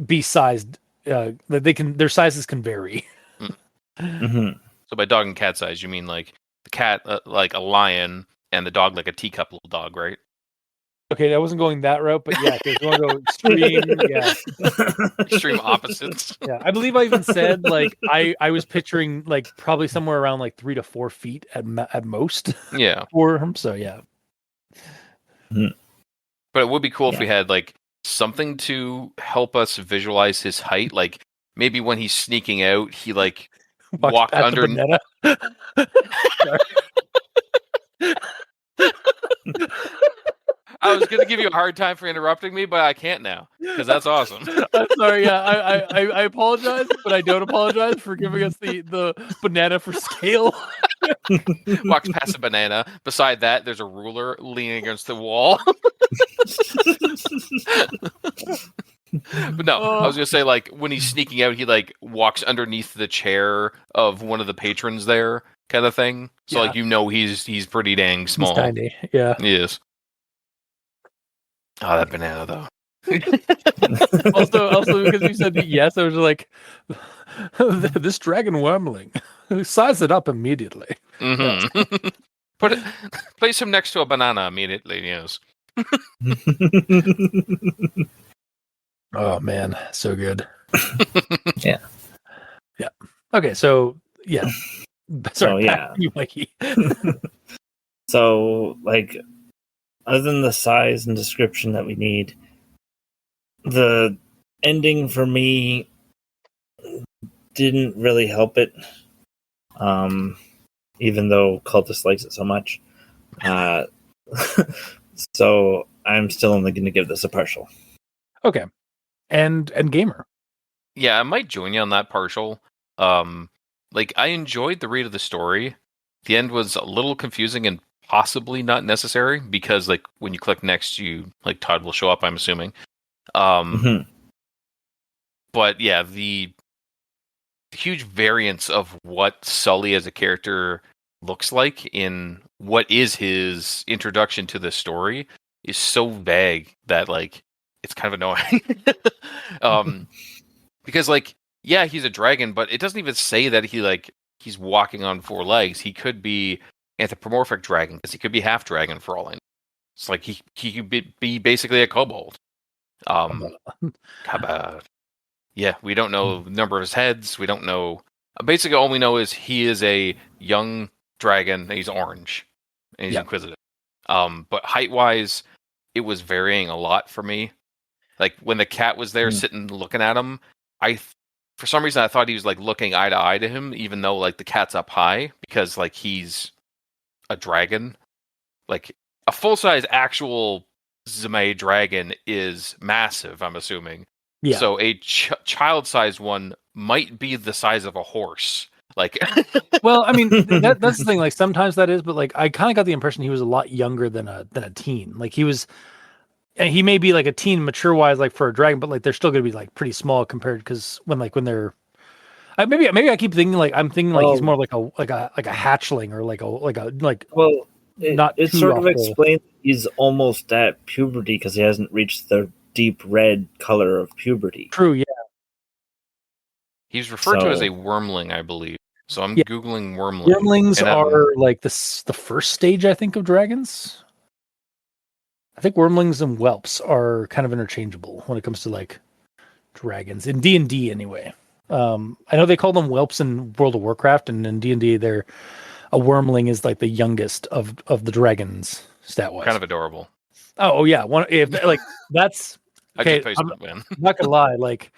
be sized. Their sizes can vary. So by dog and cat size, you mean like the cat like a lion and the dog like a teacup little dog, right? Okay, I wasn't going that route, but yeah, if you want to go extreme, extreme opposites. Yeah, I believe I even said like I was picturing like probably somewhere around like 3 to 4 feet at most. Yeah, for him. So yeah. But it would be cool if we had like something to help us visualize his height. Like maybe when he's sneaking out, he like walk under. I was going to give you a hard time for interrupting me, but I can't now because that's awesome. I'm sorry. Yeah, I apologize, but I don't apologize for giving us the banana for scale. Walks past a banana. Beside that, there's a ruler leaning against the wall. But no, I was going to say, like, when he's sneaking out, he, like, walks underneath the chair of one of the patrons there, kind of thing. So, like, you know he's pretty dang small. He's tiny, yeah. He is. Oh, that banana, though. also, because you said yes, I was like, this dragon wormling. Size it up immediately. Mm-hmm. Place him next to a banana immediately, yes. Oh, man. So good. Yeah. Okay, so, yeah. Sorry, you, Mikey. So, like, other than the size and description that we need, the ending for me didn't really help it. Even though Cultist likes it so much. So I'm still only going to give this a partial. Okay. And Gamer. Yeah, I might join you on that partial. Like, I enjoyed the read of the story. The end was a little confusing and possibly not necessary, because like when you click next, like Todd will show up, I'm assuming. But yeah, the huge variance of what Sully as a character looks like in what is his introduction to the story is so vague that like it's kind of annoying. Because like, yeah, he's a dragon, but it doesn't even say that he's walking on 4 legs. He could be anthropomorphic dragon, because he could be half dragon for all I know. It's like he could be basically a kobold. Yeah, we don't know the number of his heads. We don't know. Basically, all we know is he is a young dragon. And he's orange, and he's inquisitive. But height-wise, it was varying a lot for me. Like when the cat was there sitting looking at him, for some reason I thought he was like looking eye to eye to him, even though like the cat's up high, because like he's a dragon. Like a full-size actual Zime dragon is massive, I'm assuming. Yeah. So a child-sized one might be the size of a horse. Like, well, I mean, that's the thing. Like sometimes that is, but like I kind of got the impression he was a lot younger than a teen. Like he was and he may be like a teen mature wise, like for a dragon, but like they're still going to be like pretty small compared because when they're maybe I keep thinking like I'm thinking like he's more like a hatchling or Well, not it too sort off of the- explains he's almost at puberty because he hasn't reached the deep red color of puberty. True, yeah. He's referred to as So- a wormling, I believe. So I'm Yeah. googling wormling. Wormlings and are like the first stage, I think, of dragons. I think wormlings and whelps are kind of interchangeable when it comes to like dragons in D&D anyway. I know they call them whelps in World of Warcraft, and in D&D, a wormling is like the youngest of the dragons stat wise. kind of adorable. Oh yeah, that's I okay. just Facebook, man. I'm not gonna lie, like,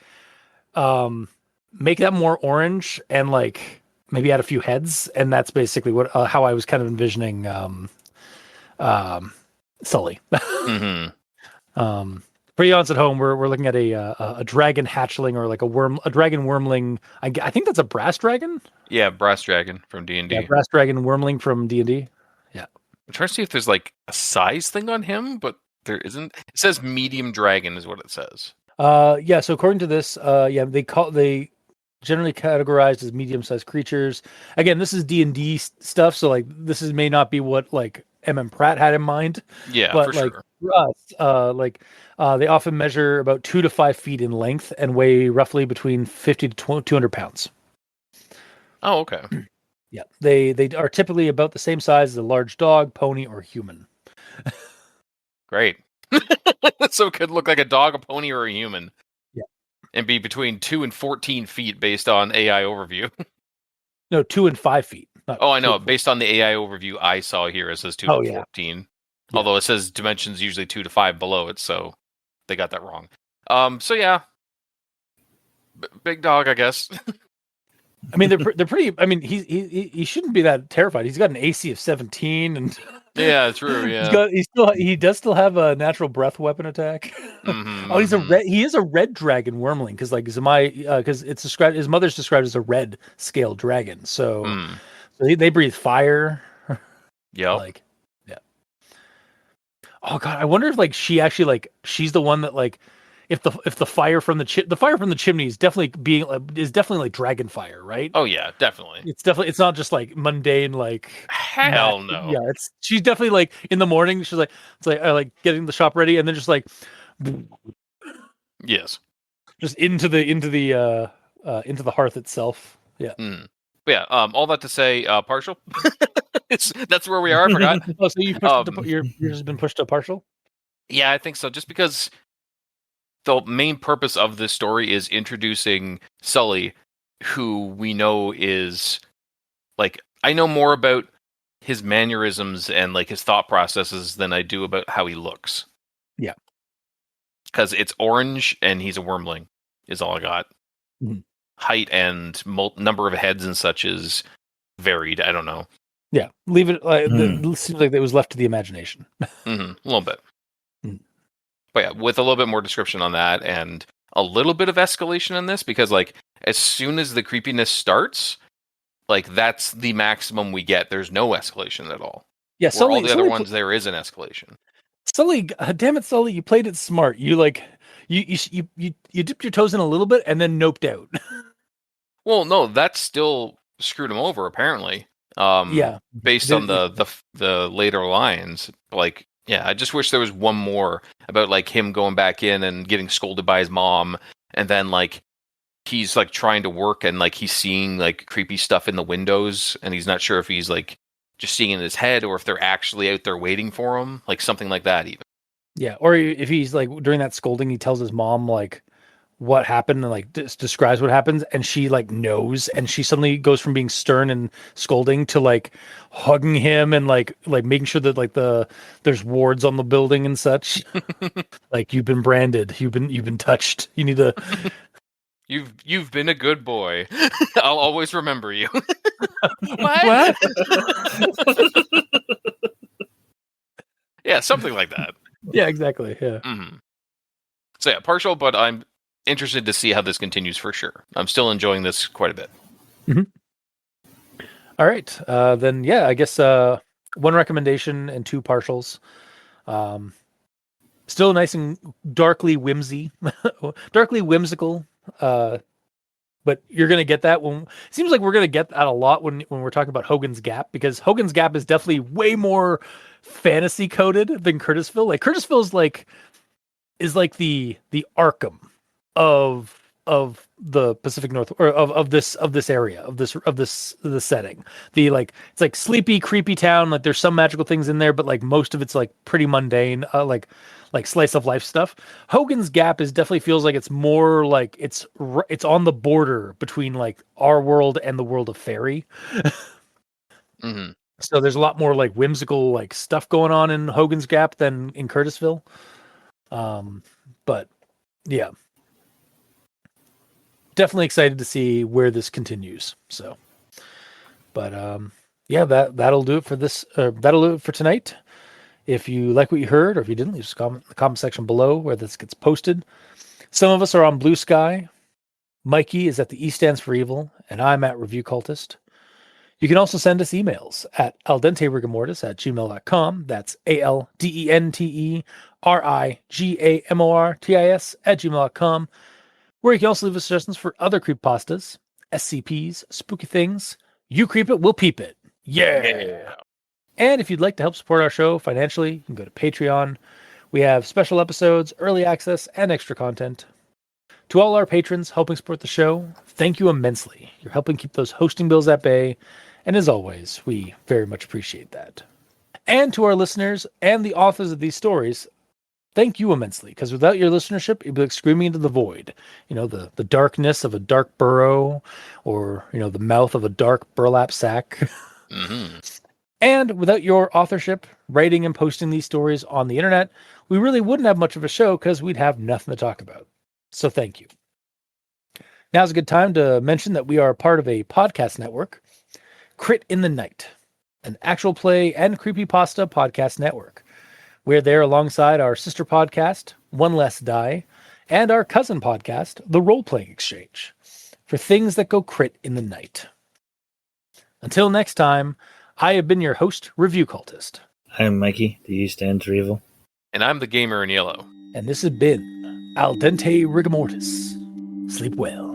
make that more orange and like maybe add a few heads, and that's basically what how I was kind of envisioning Sully. Mm-hmm. For you at home, we're looking at a dragon hatchling or like a dragon wormling. I think that's a brass dragon. Yeah, brass dragon from D&D. Yeah, brass dragon wormling from D&D. Yeah, I'm trying to see if there's like a size thing on him, but there isn't. It says medium dragon is what it says. yeah. So according to this, they generally categorized as medium-sized creatures. Again, this is D&D stuff, so like may not be what like Pratt had in mind. Yeah, But for like sure. for us, they often measure about 2 to 5 feet in length and weigh roughly between 50 to 200 pounds. Oh, okay. Yeah, they are typically about the same size as a large dog, pony, or human. Great. So it could look like a dog, a pony, or a human. Yeah. And be between 2 and 14 feet based on AI overview. No, 2 and 5 feet. Oh, I know. Based on the AI overview I saw here, it says 2 to 14. Yeah. Although it says dimensions usually 2 to 5 below it, so they got that wrong. So yeah. Big dog, I guess. I mean, they're pretty. I mean, he shouldn't be that terrified. He's got an AC of 17, and Yeah, true. Yeah. he does still have a natural breath weapon attack. Mm-hmm, Oh, he is a red dragon wormling because like because it's described, his mother's described as a red scaled dragon. So, so they breathe fire. Yeah. Like, yeah. Oh god, I wonder if like she actually like she's the one that like if the fire from the chimney is definitely like dragon fire, right? Oh yeah, definitely. It's not just like mundane like hell no. Yeah, she's definitely like in the morning she's like it's like like getting the shop ready and then just like yes, just into the hearth itself. Yeah. But yeah. All that to say, partial. That's where we are. I forgot. Oh, so you you're just been pushed to partial? Yeah, I think so. Just because the main purpose of this story is introducing Sully, who we know is like I know more about his mannerisms and like his thought processes than I do about how he looks. Yeah. Because it's orange and he's a wormling is all I got. Mm-hmm. Height and number of heads and such is varied. I don't know. Yeah, leave it. It seems like it was left to the imagination. A little bit. But yeah, with a little bit more description on that and a little bit of escalation in this, because like as soon as the creepiness starts, like that's the maximum we get. There's no escalation at all. Yeah, Sully, all the other ones there is an escalation. Sully, damn it, Sully, you played it smart. You like you dipped your toes in a little bit and then noped out. Well, no, that still screwed him over apparently. Yeah, based on the later lines, like. Yeah, I just wish there was one more about like him going back in and getting scolded by his mom, and then like he's like trying to work and like he's seeing like creepy stuff in the windows, and he's not sure if he's like just seeing in his head or if they're actually out there waiting for him, like something like that even. Yeah, or if he's like during that scolding, he tells his mom like what happened and like describes what happens, and she like knows, and she suddenly goes from being stern and scolding to like hugging him and like making sure that like there's wards on the building and such. Like you've been branded, you've been touched, you need to you've been a good boy. I'll always remember you. What? Yeah, something like that. Yeah, exactly. Yeah. So yeah, partial, but I'm interested to see how this continues for sure. I'm still enjoying this quite a bit. All right. Then yeah, I guess one recommendation and 2 partials. Still nice and darkly whimsical. But you're going to get that it seems like we're going to get that a lot when we're talking about Hogan's Gap, because Hogan's Gap is definitely way more fantasy coded than Curtisville. Like Curtisville is like the Arkham of the Pacific North, or of this area, of the setting. It's like sleepy, creepy town. Like there's some magical things in there, but like most of it's like pretty mundane, like slice of life stuff. Hogan's Gap definitely feels like it's more like it's on the border between like our world and the world of fairy. Mm-hmm. So there's a lot more like whimsical like stuff going on in Hogan's Gap than in Curtisville. But yeah, definitely excited to see where this continues. So, but yeah, that'll do it for this. That'll do it for tonight. If you like what you heard, or if you didn't, leave a comment in the comment section below where this gets posted. Some of us are on Blue Sky. Mikey is at the E Stands for Evil, and I'm at Review Cultist. You can also send us emails at aldenterigamortis@gmail.com. That's aldenterigamortis@gmail.com. Where you can also leave us suggestions for other creepypastas, SCPs, spooky things. You creep it, we'll peep it. Yeah. And if you'd like to help support our show financially, you can go to Patreon. We have special episodes, early access, and extra content. To all our patrons helping support the show, thank you immensely. You're helping keep those hosting bills at bay. And as always, we very much appreciate that. And to our listeners and the authors of these stories, thank you immensely. Because without your listenership, it'd be like screaming into the void. You know, the darkness of a dark burrow, or, you know, the mouth of a dark burlap sack. Mm-hmm. And without your authorship, writing and posting these stories on the internet, we really wouldn't have much of a show because we'd have nothing to talk about. So thank you. Now's a good time to mention that we are part of a podcast network, Crit in the Night, an actual play and creepypasta podcast network. We're there alongside our sister podcast, One Less Die, and our cousin podcast, The Role Playing Exchange, for things that go crit in the night. Until next time, I have been your host, Review Cultist. I'm Mikey, the E Stands for Evil. And I'm the gamer in yellow. And this has been Al Dente Rigamortis. Sleep well.